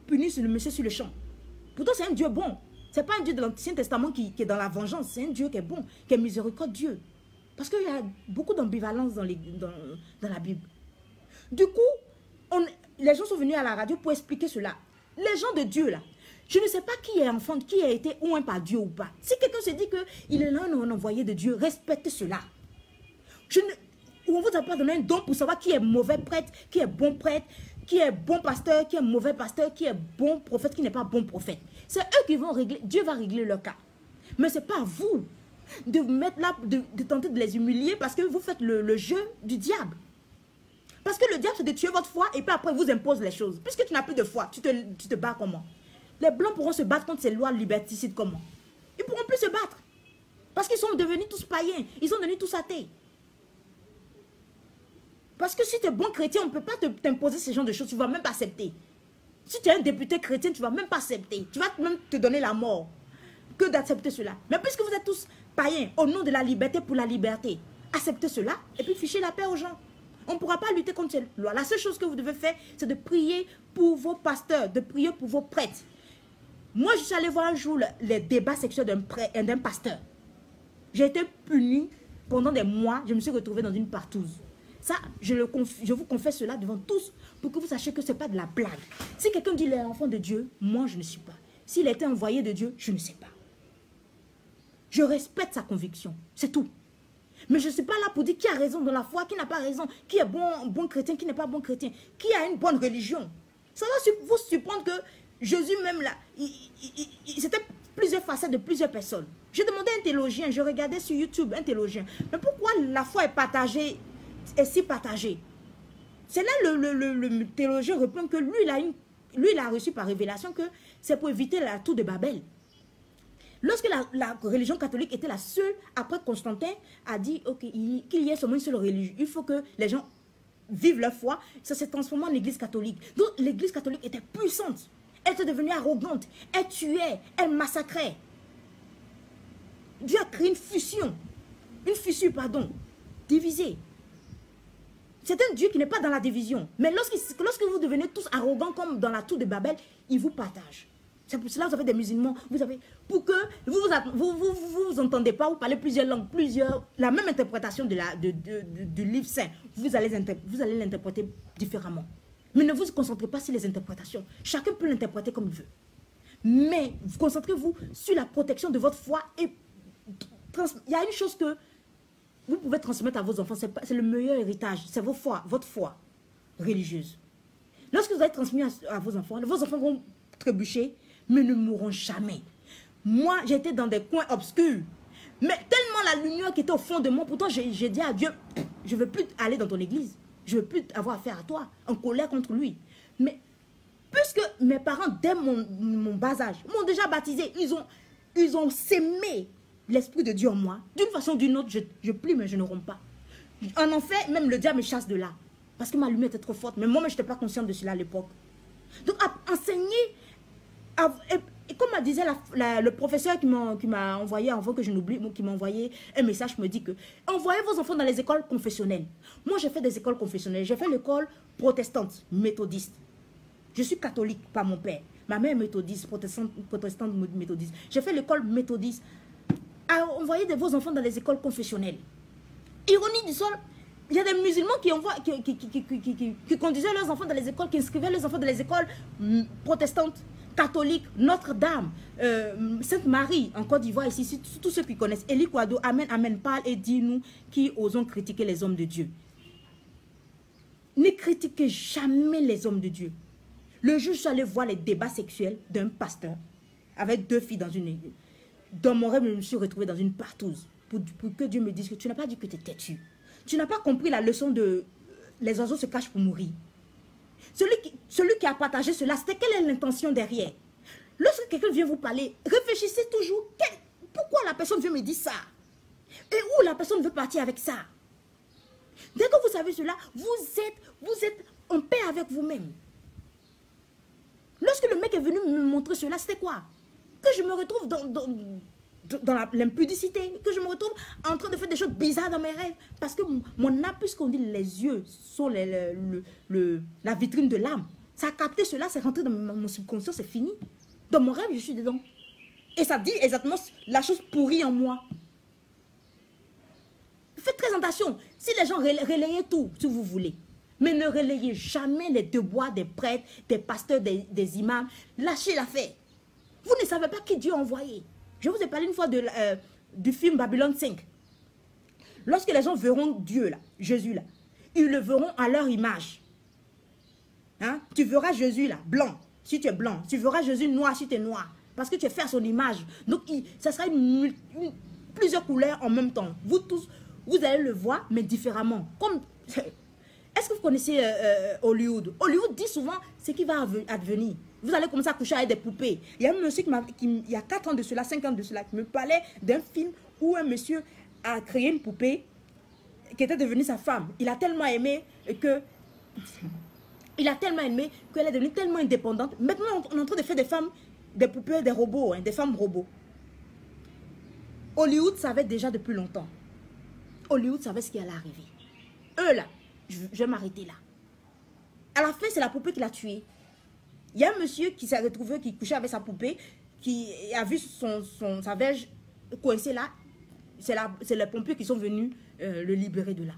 puni le monsieur sur le champ? Pourtant, c'est un Dieu bon. Ce n'est pas un Dieu de l'Ancien Testament qui est dans la vengeance. C'est un Dieu qui est bon, qui est miséricordieux. Parce qu'il y a beaucoup d'ambivalence dans la Bible. Du coup, les gens sont venus à la radio pour expliquer cela. Les gens de Dieu, là, je ne sais pas qui est enfant, qui a été oint par Dieu ou pas. Si quelqu'un se dit qu'il est un envoyé de Dieu, respectez cela. On ne vous a pas donné un don pour savoir qui est mauvais prêtre, qui est bon prêtre, qui est bon pasteur, qui est mauvais pasteur, qui est bon prophète, qui n'est pas bon prophète. C'est eux qui vont régler, Dieu va régler leur cas. Mais ce n'est pas à vous de mettre là, de tenter de les humilier parce que vous faites le jeu du diable. Parce que le diable, c'est de tuer votre foi et puis après, vous impose les choses. Puisque tu n'as plus de foi, tu te bats comment? Les Blancs pourront se battre contre ces lois liberticides comment? Ils ne pourront plus se battre. Parce qu'ils sont devenus tous païens. Ils sont devenus tous athées. Parce que si tu es bon chrétien, on ne peut pas t'imposer ce genre de choses. Tu ne vas même pas accepter. Si tu es un député chrétien, tu ne vas même pas accepter. Tu vas même te donner la mort que d'accepter cela. Mais puisque vous êtes tous païens, au nom de la liberté pour la liberté, acceptez cela et puis fichez la paix aux gens. On ne pourra pas lutter contre cette loi. La seule chose que vous devez faire, c'est de prier pour vos pasteurs, de prier pour vos prêtres. Moi, je suis allée voir un jour les débats sexuels d'un pasteur. J'ai été punie pendant des mois. Je me suis retrouvée dans une partouze. Ça, je vous confesse cela devant tous pour que vous sachiez que ce n'est pas de la blague. Si quelqu'un dit qu'il est enfant de Dieu, moi, je ne suis pas. S'il a été envoyé de Dieu, je ne sais pas. Je respecte sa conviction. C'est tout. Mais je ne suis pas là pour dire qui a raison dans la foi, qui n'a pas raison, qui est bon chrétien, qui n'est pas bon chrétien, qui a une bonne religion. Ça va vous surprendre que Jésus même là, c'était plusieurs facettes de plusieurs personnes. J'ai demandé à un théologien, je regardais sur YouTube un théologien. Mais pourquoi la foi est partagée, est si partagée? C'est là le théologien répond que lui, il a reçu par révélation que c'est pour éviter la tour de Babel. Lorsque la religion catholique était la seule, après Constantin a dit qu'il y ait seulement une seule religion. Il faut que les gens vivent leur foi. Ça s'est transformé en l'église catholique. Donc l'église catholique était puissante. Elle était devenue arrogante. Elle tuait, elle massacrait. Dieu a créé une fissure, divisée. C'est un Dieu qui n'est pas dans la division. Mais lorsque vous devenez tous arrogants comme dans la tour de Babel, il vous partage. C'est pour cela que vous avez des musulmans. Pour que vous entendez pas, vous parlez plusieurs langues, la même interprétation du livre saint, vous allez l'interpréter différemment. Mais ne vous concentrez pas sur les interprétations. Chacun peut l'interpréter comme il veut. Mais concentrez-vous sur la protection de votre foi. Et il y a une chose que vous pouvez transmettre à vos enfants, c'est le meilleur héritage, c'est votre foi religieuse. Lorsque vous allez transmettre à vos enfants vont trébucher, mais ne mourront jamais. Moi, j'étais dans des coins obscurs. Mais tellement la lumière qui était au fond de moi, pourtant j'ai dit à Dieu, je ne veux plus aller dans ton église. Je ne veux plus avoir affaire à toi, en colère contre lui. Mais puisque mes parents, dès mon bas âge, m'ont déjà baptisé, ils ont sémé l'Esprit de Dieu en moi. D'une façon ou d'une autre, je plie, mais je ne romps pas. En enfer, même le diable me chasse de là. Parce que ma lumière était trop forte. Mais moi, je n'étais pas consciente de cela à l'époque. Donc, enseigner... Et comme m'a disait le professeur qui m'a envoyé, avant que je n'oublie, qui m'a envoyé un message, me dit que envoyez vos enfants dans les écoles confessionnelles. Moi, j'ai fait des écoles confessionnelles. J'ai fait l'école protestante, méthodiste. Je suis catholique par mon père. Ma mère est méthodiste, protestante méthodiste. J'ai fait l'école méthodiste. Envoyez vos enfants dans les écoles confessionnelles. Ironie du sort, il y a des musulmans qui conduisaient leurs enfants dans les écoles, qui inscrivaient leurs enfants dans les écoles protestantes, catholiques, Notre-Dame, Sainte-Marie, en Côte d'Ivoire, ici, tous ceux qui connaissent. Eli Kouado, Amen, Amen, parle et dis-nous qui osons critiquer les hommes de Dieu. Ne critiquez jamais les hommes de Dieu. Le jour où je suis allé voir les débats sexuels d'un pasteur avec 2 filles dans une église, dans mon rêve, je me suis retrouvée dans une partouze pour que Dieu me dise que tu n'as pas dit que tu es têtu. Tu n'as pas compris la leçon de les oiseaux se cachent pour mourir. Celui qui a partagé cela, c'était quelle est l'intention derrière? Lorsque quelqu'un vient vous parler, réfléchissez toujours pourquoi la personne vient me dire ça et où la personne veut partir avec ça. Dès que vous savez cela, vous êtes en paix avec vous-même. Lorsque le mec est venu me montrer cela, c'était quoi? Que je me retrouve dans l'impudicité, que je me retrouve en train de faire des choses bizarres dans mes rêves. Parce que mon âme, puisqu'on dit les yeux sont la vitrine de l'âme, ça a capté cela, c'est rentré dans mon subconscient, c'est fini. Dans mon rêve, je suis dedans. Et ça dit exactement la chose pourrie en moi. Faites très attention. Si les gens relayez tout, si vous voulez, mais ne relayez jamais les devoirs des prêtres, des pasteurs, des imams. Lâchez l'affaire. Vous ne savez pas qui Dieu a envoyé. Je vous ai parlé une fois du film Babylone 5. Lorsque les gens verront Dieu, là, Jésus, là, ils le verront à leur image. Hein? Tu verras Jésus, là, blanc, si tu es blanc. Tu verras Jésus noir, si tu es noir. Parce que tu es fait à son image. Donc, ça sera plusieurs couleurs en même temps. Vous tous, vous allez le voir, mais différemment. Est-ce que vous connaissez Hollywood? Hollywood dit souvent ce qui va advenir. Vous allez commencer à coucher avec des poupées. Il y a un monsieur il y a 4 ans de cela, 5 ans de cela, qui me parlait d'un film où un monsieur a créé une poupée qui était devenue sa femme, il a tellement aimé que... Il a tellement aimé qu'elle est devenue tellement indépendante. Maintenant, on est en train de faire des femmes, des poupées, des robots, hein, des femmes robots. Hollywood savait déjà depuis longtemps. Hollywood savait ce qui allait arriver. Eux là, je vais m'arrêter là. À la fin, c'est la poupée qui l'a tué. Il y a un monsieur qui s'est retrouvé, qui couchait avec sa poupée, qui a vu sa verge coincée là. C'est les pompiers qui sont venus le libérer de là.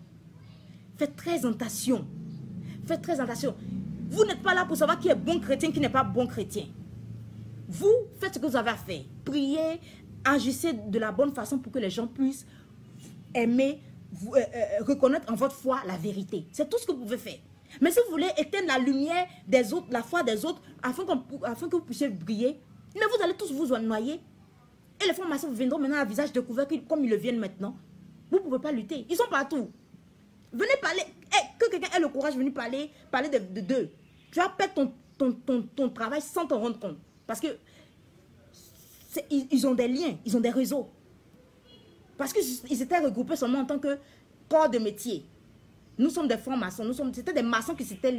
Faites très attention. Faites très attention. Vous n'êtes pas là pour savoir qui est bon chrétien, qui n'est pas bon chrétien. Vous faites ce que vous avez à faire. Priez, agissez de la bonne façon pour que les gens puissent aimer, reconnaître en votre foi la vérité. C'est tout ce que vous pouvez faire. Mais si vous voulez éteindre la lumière des autres, la foi des autres, afin que vous puissiez briller, mais vous allez tous vous noyer. Et les francs-maçons viendront maintenant à visage découvert comme ils le viennent maintenant. Vous ne pouvez pas lutter. Ils sont partout. Venez parler. Que quelqu'un ait le courage de venir parler d'eux. Tu vas perdre ton travail sans t'en rendre compte. Parce que ils ont des liens, ils ont des réseaux. Parce qu'ils étaient regroupés seulement en tant que corps de métier. Nous sommes des francs-maçons. C'était des maçons qui c'était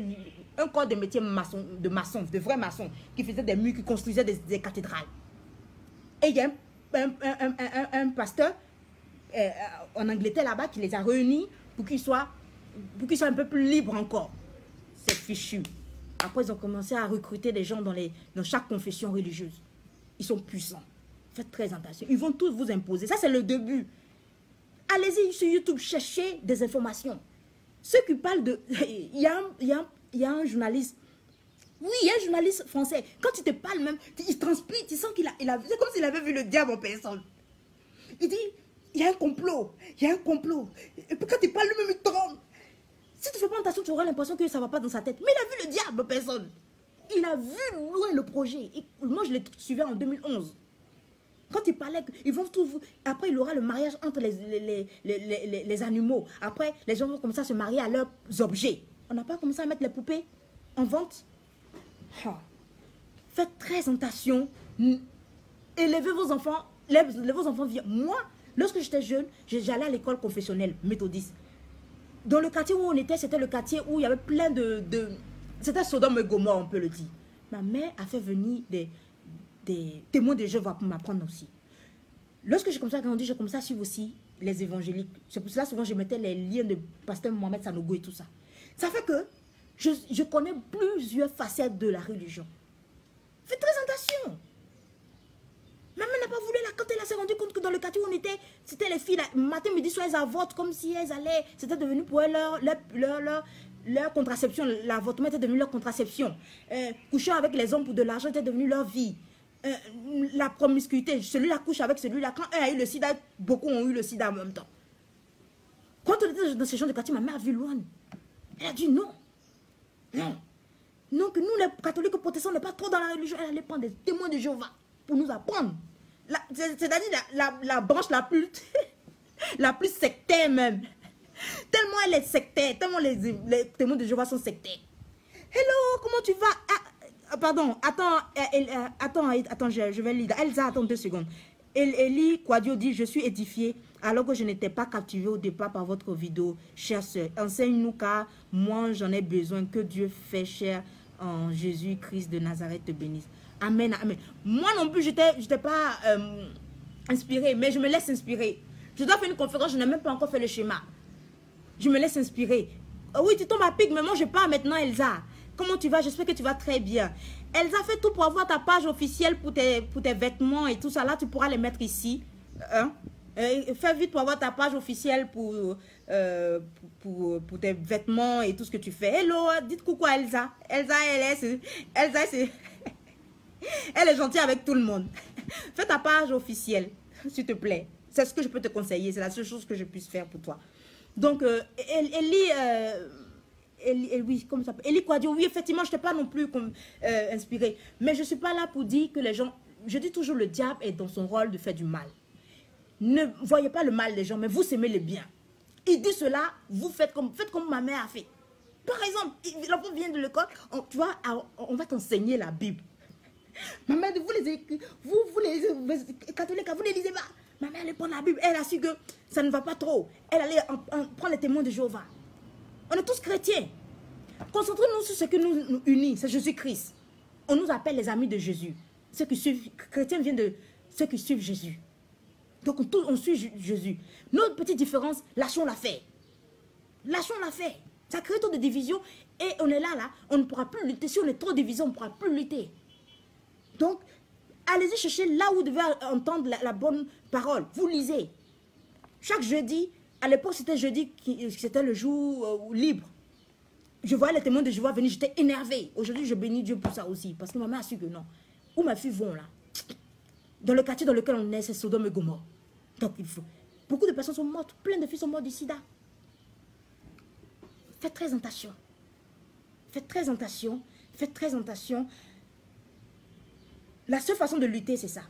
un corps de métier de vrais maçons, qui faisaient des murs, qui construisaient des cathédrales. Et il y a un pasteur en Angleterre là-bas qui les a réunis pour qu'ils soient un peu plus libres encore. C'est fichu. Après, ils ont commencé à recruter des gens dans chaque confession religieuse. Ils sont puissants. Faites très attention. Ils vont tous vous imposer. Ça, c'est le début. Allez-y sur YouTube, cherchez des informations. Ceux qui parlent de... Il y a un journaliste. Oui, il y a un journaliste français. Quand il te parle même, il transpire, tu sens qu'il a... C'est comme s'il avait vu le diable en personne. Il dit, il y a un complot. Il y a un complot. Et puis quand il parle lui-même, il tremble. Si tu ne fais pas attention, tu auras l'impression que ça ne va pas dans sa tête. Mais il a vu le diable en personne. Il a vu loin le projet. Et moi, je l'ai suivi en 2011. Quand il parlait, ils vont tout... Après, il y aura le mariage entre les animaux. Après, les gens vont commencer à se marier à leurs objets. On n'a pas commencé à mettre les poupées en vente. Faites très attention. Élevez vos enfants. Vos enfants viennent. Moi, lorsque j'étais jeune, j'allais à l'école confessionnelle méthodiste. Dans le quartier où on était, c'était le quartier où il y avait plein c'était Sodome et Gomorrhe, on peut le dire. Ma mère a fait venir des témoins de Jéhovah pour m'apprendre aussi. Lorsque j'ai commencé à grandir, j'ai commencé à suivre aussi les évangéliques. C'est pour cela souvent je mettais les liens de pasteur Mohamed Sanogo et tout ça. Ça fait que je connais plusieurs facettes de la religion. Faites très attention. Ma mère n'a pas voulu, là, quand elle s'est rendue compte que dans le quartier où on était, c'était les filles, là, matin, midi, soir, elles avortent comme si elles allaient, c'était devenu pour elles leur contraception, l'avortement était devenu leur contraception. Coucher avec les hommes pour de l'argent était devenu leur vie. La promiscuité, celui-là couche avec celui-là. Quand un a eu le sida, beaucoup ont eu le sida en même temps. Quand on était dans ces gens de quartier, ma mère a vu loin. Elle a dit non. Non. Non, que nous, les catholiques protestants, on n'est pas trop dans la religion. Elle allait prendre des témoins de Jéhovah pour nous apprendre. C'est-à-dire la branche la plus, la plus sectaire même. Tellement elle est sectaire, tellement les témoins de Jéhovah sont sectaires. Hello, comment tu vas? Pardon, attends, je vais lire. Elsa, attends 2 secondes. Elie Quadio dit, je suis édifié alors que je n'étais pas captivé au départ par votre vidéo, chère sœur. Enseigne-nous car moi j'en ai besoin. Que Dieu fait cher en Jésus-Christ de Nazareth te bénisse. Amen, amen. Moi non plus, je n'étais pas inspirée, mais je me laisse inspirer. Je dois faire une conférence, je n'ai même pas encore fait le schéma. Je me laisse inspirer. Oh oui, tu tombes à pic, mais moi je pars maintenant, Elsa. Comment tu vas? J'espère que tu vas très bien. Elsa, fais tout pour avoir ta page officielle pour tes vêtements et tout ça. Là, tu pourras les mettre ici. Fais vite pour avoir ta page officielle pour tes vêtements et tout ce que tu fais. Hello, dites coucou à Elsa. Elsa, elle est gentille avec tout le monde. Fais ta page officielle, s'il te plaît. C'est ce que je peux te conseiller. C'est la seule chose que je puisse faire pour toi. Donc, oui, comment ça s'appelle? Elie Quadio, oui, effectivement, je n'étais pas non plus inspirée. Mais je ne suis pas là pour dire que les gens... Je dis toujours, le diable est dans son rôle de faire du mal. Ne voyez pas le mal des gens, mais vous aimez le bien. Il dit cela, vous faites comme ma mère a fait. Par exemple, l'enfant vient de l'école, tu vois, on va t'enseigner la Bible. Ma mère, vous les catholiques, vous ne lisez pas. Ma mère, elle prend la Bible. Elle a su que ça ne va pas trop. Elle allait prendre les témoins de Jéhovah. On est tous chrétiens. Concentrons-nous sur ce qui nous unit, c'est Jésus-Christ. On nous appelle les amis de Jésus. Ceux qui suivent, chrétiens viennent de ceux qui suivent Jésus. Donc on suit Jésus. Notre petite différence, lâchons l'affaire. Lâchons l'affaire. Ça crée trop de divisions et on est là, on ne pourra plus lutter. Si on est trop divisé, on ne pourra plus lutter. Donc, allez-y chercher là où vous devez entendre la bonne parole. Vous lisez. Chaque jeudi, à l'époque c'était jeudi, c'était le jour libre. Je voyais les témoins de Jéhovah venir, j'étais énervée. Aujourd'hui, je bénis Dieu pour ça aussi. Parce que ma mère a su que non. Où mes filles vont là? Dans le quartier dans lequel on est, c'est Sodome et Gomorrhe. Donc il faut. Beaucoup de personnes sont mortes. Plein de filles sont mortes du sida. Faites très attention. Faites très attention. Faites très attention. La seule façon de lutter, c'est ça.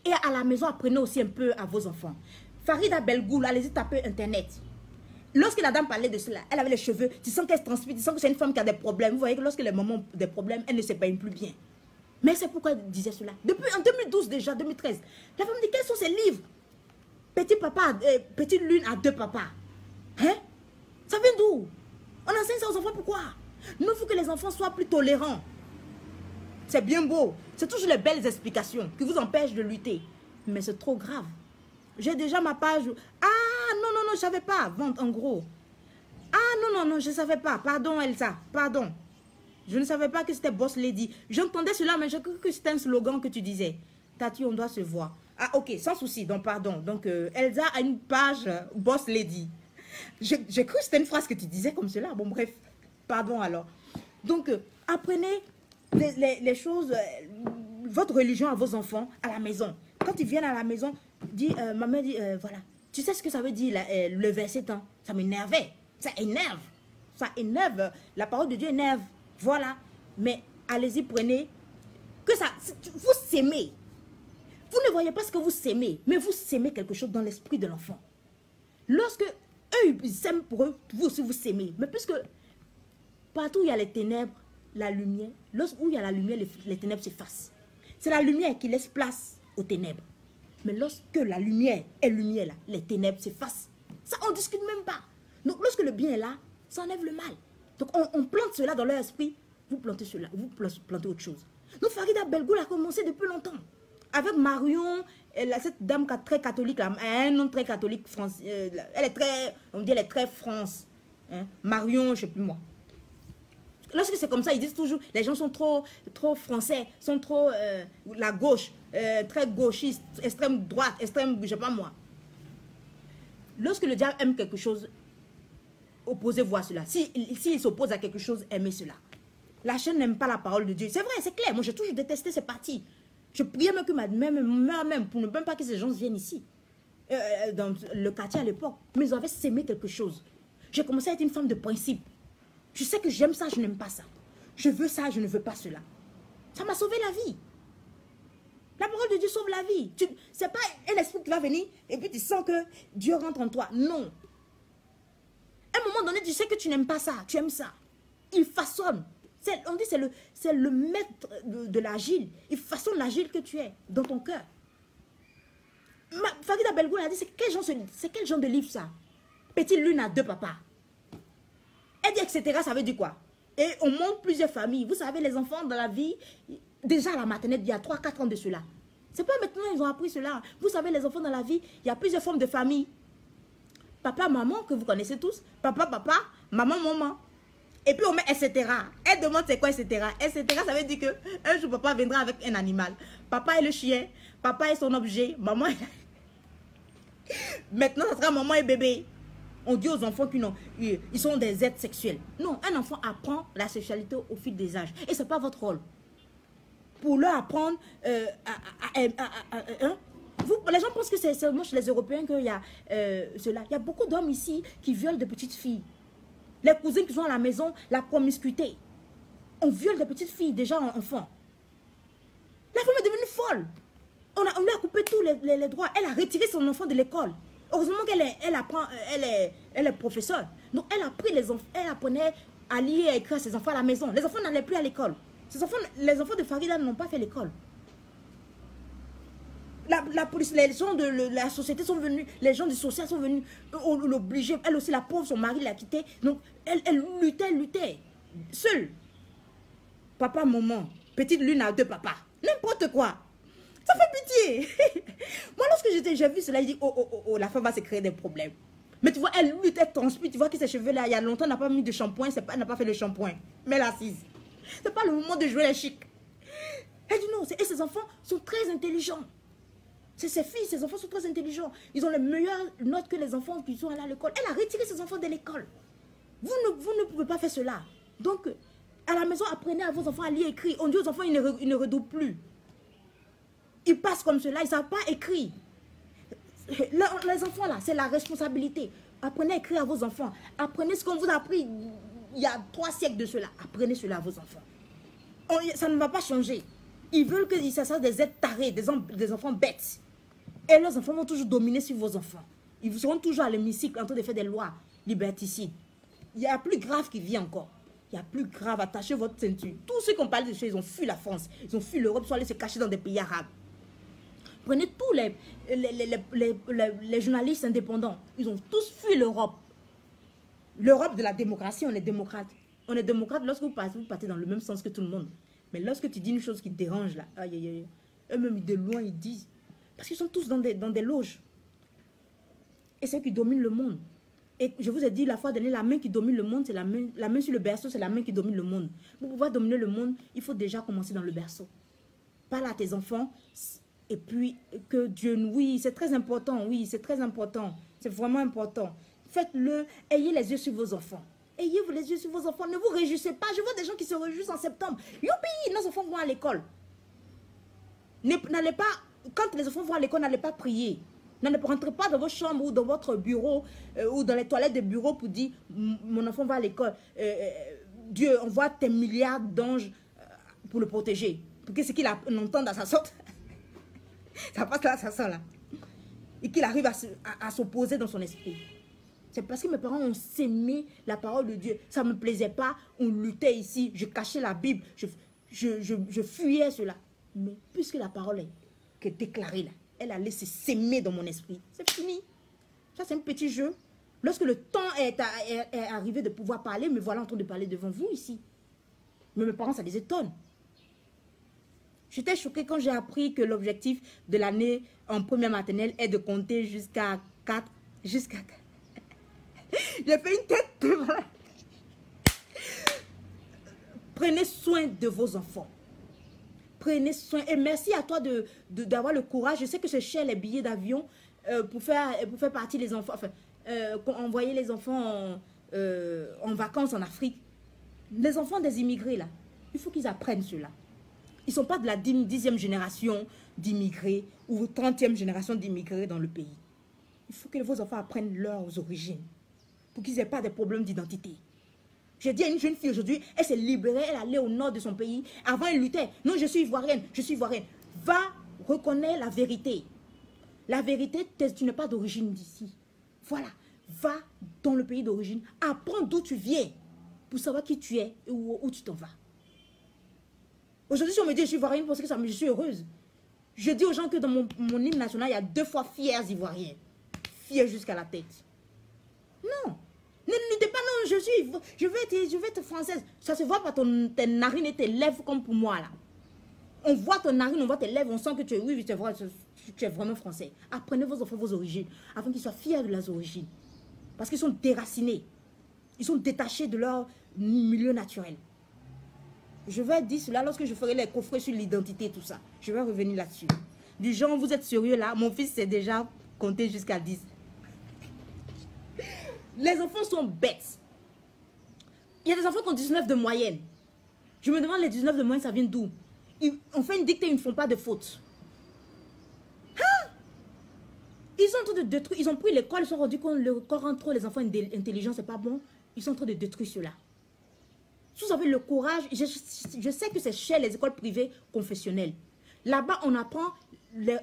Et à la maison, apprenez aussi un peu à vos enfants. Farida Belgoul, allez-y taper Internet. Lorsque la dame parlait de cela, elle avait les cheveux, tu sens qu'elle se transmet, tu sens que c'est une femme qui a des problèmes. Vous voyez que lorsque les mamans ont des problèmes, elle ne se baigne plus bien. Mais c'est pourquoi elle disait cela. Depuis en 2012 déjà, 2013, la femme dit, quels sont ces livres? Petite lune à 2 papas. Hein? Ça vient d'où? On enseigne ça aux enfants, pourquoi? Nous, il faut que les enfants soient plus tolérants. C'est bien beau. C'est toujours les belles explications qui vous empêchent de lutter. Mais c'est trop grave. J'ai déjà ma page. Ah, non, je ne savais pas. Vente en gros. Ah, non, je ne savais pas. Pardon, Elsa. Pardon. Je ne savais pas que c'était Boss Lady. J'entendais cela, mais j'ai cru que c'était un slogan que tu disais. Tati, on doit se voir. Ah, ok, sans souci. Donc, pardon. Donc, Elsa a une page Boss Lady. J'ai cru que c'était une phrase que tu disais comme cela. Bon, bref. Pardon alors. Donc, apprenez les choses, votre religion à vos enfants à la maison. Quand ils viennent à la maison, ma mère dit, voilà. Tu sais ce que ça veut dire, le verset temps? Ça m'énervait. Ça énerve. Ça énerve. La parole de Dieu énerve. Voilà. Mais allez-y, prenez. Que ça, vous s'aimez. Vous ne voyez pas ce que vous s'aimez, mais vous s'aimez quelque chose dans l'esprit de l'enfant. Lorsque eux, ils s'aiment pour eux, vous aussi vous s'aimez. Mais puisque partout où il y a les ténèbres, la lumière, où il y a la lumière, les ténèbres s'effacent. C'est la lumière qui laisse place aux ténèbres. Mais lorsque la lumière est lumière là, les ténèbres s'effacent. Ça, on ne discute même pas. Donc, lorsque le bien est là, ça enlève le mal. Donc, on plante cela dans leur esprit, vous plantez cela, vous plantez autre chose. Donc, Farida Belgoul a commencé depuis longtemps. Avec Marion, cette dame très catholique, là, un nom très catholique, français, elle est très, on dit, elle est très France. Hein? Marion, je ne sais plus moi. Lorsque c'est comme ça, ils disent toujours, les gens sont trop français, sont trop la gauche, très gauchiste, extrême droite, extrême, je sais pas moi. Lorsque le diable aime quelque chose, opposez-vous à cela. S'il s'oppose à quelque chose, aimez cela. La chaîne n'aime pas la parole de Dieu. C'est vrai, c'est clair. Moi, j'ai toujours détesté ces partis. Je priais même que ma mère, pour ne même pas que ces gens viennent ici. Dans le quartier à l'époque. Mais ils avaient s'aimé quelque chose. J'ai commencé à être une femme de principe. Je sais que j'aime ça, je n'aime pas ça. Je veux ça, je ne veux pas cela. Ça m'a sauvé la vie. La parole de Dieu sauve la vie. Ce n'est pas un esprit qui va venir et puis tu sens que Dieu rentre en toi. Non. À un moment donné, tu sais que tu n'aimes pas ça, tu aimes ça. Il façonne. On dit que c'est le maître de l'agile. Il façonne l'agile que tu es dans ton cœur. Farida Belgoul a dit, c'est quel genre de livre ça? Petite lune à 2 papas. Elle dit, etc. Ça veut dire quoi? Et on montre plusieurs familles. Vous savez, les enfants dans la vie, déjà à la maternelle, il y a 3-4 ans de cela. C'est pas maintenant ils ont appris cela. Vous savez, les enfants dans la vie, il y a plusieurs formes de famille. Papa, maman, que vous connaissez tous. Papa, maman, maman. Et puis on met etc. Elle demande c'est quoi etc. Etc. ça veut dire que un jour papa viendra avec un animal. Papa est le chien. Papa est son objet. Maman est... Maintenant, ça sera maman et bébé. On dit aux enfants qu'ils sont des êtres sexuels. Non, un enfant apprend la sexualité au fil des âges. Et ce n'est pas votre rôle. Pour leur apprendre les gens pensent que c'est seulement chez les Européens qu'il y a cela. Il y a beaucoup d'hommes ici qui violent de petites filles. Les cousines qui sont à la maison, la promiscuité. On viole des petites filles déjà enfants. La femme est devenue folle. On lui a coupé tous les droits. Elle a retiré son enfant de l'école. Heureusement qu'elle est professeure. Donc elle a pris les enfants, elle apprenait à lire et à écrire à ses enfants à la maison. Les enfants n'allaient plus à l'école. Les enfants de Farida n'ont pas fait l'école. La police, les gens de la société sont venus, les gens du social sont venus l'obliger. Elle aussi, la pauvre, son mari l'a quittée. Donc, elle luttait. Seule. Papa, maman, petite lune à deux papas. N'importe quoi. Ça fait pitié. Moi, lorsque j'ai vu cela, je dis, oh, la femme va se créer des problèmes. Mais tu vois, elle lutte, elle transpire. Tu vois que ses cheveux là, il y a longtemps, elle n'a pas mis de shampoing, elle n'a pas fait le shampoing. Mais elle est assise. C'est pas le moment de jouer les chics. Elle dit non, et ses enfants sont très intelligents. C'est ses filles, ses enfants sont très intelligents. Ils ont les meilleures notes que les enfants qui sont allés à l'école. Elle a retiré ses enfants de l'école. Vous ne pouvez pas faire cela. Donc, à la maison, apprenez à vos enfants à lire et écrire. On dit aux enfants, ils ne redoublent plus. Ils passent comme cela, ils ne savent pas écrire. Les enfants là, c'est la responsabilité. Apprenez à écrire à vos enfants. Apprenez ce qu'on vous a appris il y a 3 siècles de cela. Apprenez cela à vos enfants. Ça ne va pas changer. Ils veulent que ça soit des êtres tarés, des enfants bêtes. Et leurs enfants vont toujours dominer sur vos enfants. Ils seront toujours à l'hémicycle en train de faire des lois liberticides. Il y a plus grave qui vient encore. Il y a plus grave, attachez votre ceinture. Tous ceux qui ont parlé de ça, ils ont fui la France. Ils ont fui l'Europe, ils sont allés se cacher dans des pays arabes. Prenez tous les journalistes indépendants. Ils ont tous fui l'Europe. L'Europe de la démocratie, on est démocrate. On est démocrate lorsque vous partez dans le même sens que tout le monde. Mais lorsque tu dis une chose qui te dérange là, aïe, aïe, aïe, eux-mêmes de loin ils disent. Parce qu'ils sont tous dans des loges. Et c'est eux qui dominent le monde. Et je vous ai dit la fois dernière, la main qui domine le monde, c'est la main sur le berceau, c'est la main qui domine le monde. Pour pouvoir dominer le monde, il faut déjà commencer dans le berceau. Parle à tes enfants. Et puis, que Dieu, oui, c'est très important, oui, c'est très important. C'est vraiment important. Faites-le, ayez les yeux sur vos enfants. Ayez les yeux sur vos enfants, ne vous réjouissez pas. Je vois des gens qui se réjouissent en septembre. Youpi, nos enfants vont à l'école. N'allez pas, quand les enfants vont à l'école, n'allez pas prier. Ne rentrez pas dans vos chambres ou dans votre bureau ou dans les toilettes de bureau pour dire, mon enfant va à l'école. Dieu envoie tes milliards d'anges pour le protéger. Pour que ce qu'il entend dans sa sorte, ça passe là, ça sent là. Et qu'il arrive à s'opposer dans son esprit. C'est parce que mes parents ont sémé la parole de Dieu. Ça ne me plaisait pas. On luttait ici. Je cachais la Bible. Je fuyais cela. Mais puisque la parole est déclarée là, elle a laissé s'aimer dans mon esprit. C'est fini. Ça, c'est un petit jeu. Lorsque le temps est arrivé de pouvoir parler, me voilà en train de parler devant vous ici. Mais mes parents, ça les étonne. J'étais choquée quand j'ai appris que l'objectif de l'année en première maternelle est de compter jusqu'à 4. Jusqu'à 4. J'ai fait une tête de... Prenez soin de vos enfants. Prenez soin. Et merci à toi d'avoir le courage. Je sais que c'est cher les billets d'avion pour faire partir les enfants. Enfin, envoyer les enfants en vacances en Afrique. Les enfants des immigrés là, il faut qu'ils apprennent cela. Ils ne sont pas de la 10e génération d'immigrés ou 30e génération d'immigrés dans le pays. Il faut que vos enfants apprennent leurs origines pour qu'ils n'aient pas de problèmes d'identité. J'ai dit à une jeune fille aujourd'hui, elle s'est libérée, elle allait au nord de son pays. Avant, elle luttait. Non, je suis ivoirienne, je suis ivoirienne. Va reconnaître la vérité. La vérité, tu n'es pas d'origine d'ici. Voilà. Va dans le pays d'origine. Apprends d'où tu viens pour savoir qui tu es et où tu t'en vas. Aujourd'hui, si on me dit je suis ivoirienne parce que je suis heureuse. Je dis aux gens que dans mon hymne national, il y a 2 fois fiers ivoiriens. Fiers jusqu'à la tête. Non. Ne luttez pas, non, je vais être française. Ça se voit par tes narines et tes lèvres comme pour moi là. On voit ton narine, on voit tes lèvres, on sent que tu es vraiment français. Apprenez vos enfants vos origines, afin qu'ils soient fiers de leurs origines. Parce qu'ils sont déracinés. Ils sont détachés de leur milieu naturel. Je vais dire cela lorsque je ferai les coffrets sur l'identité, tout ça. Je vais revenir là-dessus. Du genre, vous êtes sérieux là? Mon fils s'est déjà compté jusqu'à 10. Les enfants sont bêtes. Il y a des enfants qui ont 19 de moyenne. Je me demande les 19 de moyenne, ça vient d'où? On fait une dictée, ils ne font pas de fautes. Hein? Ils sont en train de détruire. Ils ont pris l'école, ils se sont rendus compte que le corps entre trop, les enfants intelligents, c'est pas bon. Ils sont en train de détruire cela. Si vous avez le courage, je sais que c'est chez les écoles privées confessionnelles. Là-bas, on apprend, il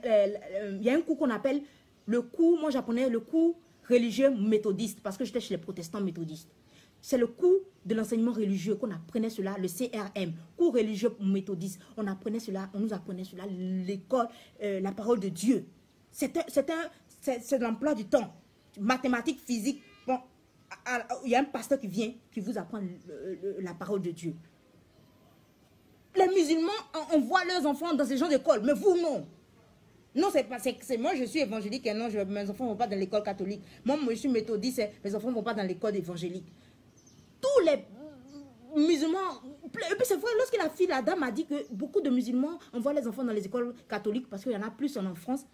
y a un cours qu'on appelle le cours, moi j'apprenais le cours religieux méthodiste, parce que j'étais chez les protestants méthodistes. C'est le cours de l'enseignement religieux qu'on apprenait cela, le CRM, cours religieux méthodiste. On apprenait cela, on nous apprenait cela, l'école, la parole de Dieu. C'est l'emploi du temps. Mathématiques, physique. Bon, il y a un pasteur qui vient, qui vous apprend la parole de Dieu. Les musulmans envoient leurs enfants dans ces genres d'écoles, mais vous, non. Non, moi, je suis évangélique et non, mes enfants ne vont pas dans l'école catholique. Moi, je suis méthodiste et mes enfants ne vont pas dans l'école évangélique. Tous les musulmans... Et puis c'est vrai, lorsque la dame a dit que beaucoup de musulmans envoient les enfants dans les écoles catholiques parce qu'il y en a plus en France,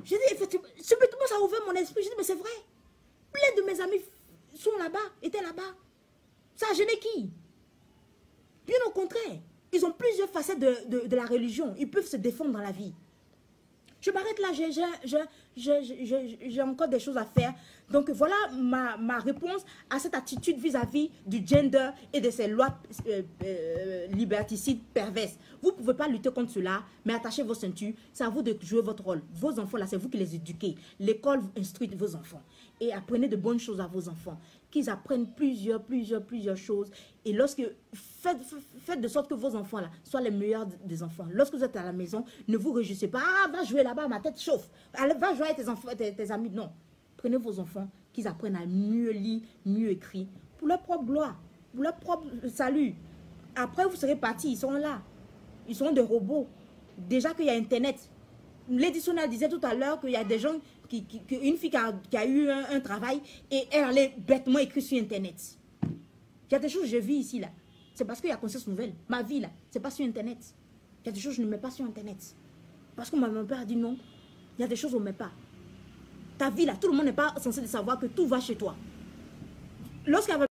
j'ai dit, effectivement, subitement, ça a ouvert mon esprit. J'ai dit, mais c'est vrai. Plein de mes amis sont là-bas, étaient là-bas. Ça a gêné qui? Bien au contraire. Ils ont plusieurs facettes de la religion. Ils peuvent se défendre dans la vie. Je m'arrête là, j'ai encore des choses à faire. Donc voilà ma réponse à cette attitude vis-à-vis du gender et de ces lois liberticides perverses. Vous ne pouvez pas lutter contre cela, mais attachez vos ceintures. C'est à vous de jouer votre rôle. Vos enfants, là, c'est vous qui les éduquez. L'école instruit vos enfants. Et apprenez de bonnes choses à vos enfants. Qu'ils apprennent plusieurs choses. Et lorsque faites de sorte que vos enfants là soient les meilleurs des enfants. Lorsque vous êtes à la maison, ne vous réjouissez pas. Ah, va jouer là-bas, ma tête chauffe. Allez, va jouer avec tes enfants, tes amis. Non. Prenez vos enfants, qu'ils apprennent à mieux lire, mieux écrire. Pour leur propre gloire, pour leur propre salut. Après, vous serez partis, ils seront là. Ils seront des robots. Déjà qu'il y a Internet. L'éditionnaire disait tout à l'heure qu'il y a des gens, une fille qui a eu un travail et elle allait bêtement écrire sur Internet. Il y a des choses que je vis ici, là. C'est parce qu'il y a conscience nouvelle. Ma vie, là, c'est pas sur Internet. Il y a des choses que je ne mets pas sur Internet. Parce que mon père a dit non. Il y a des choses qu'on ne met pas. Ta vie, là, tout le monde n'est pas censé savoir que tout va chez toi. Lorsqu'elle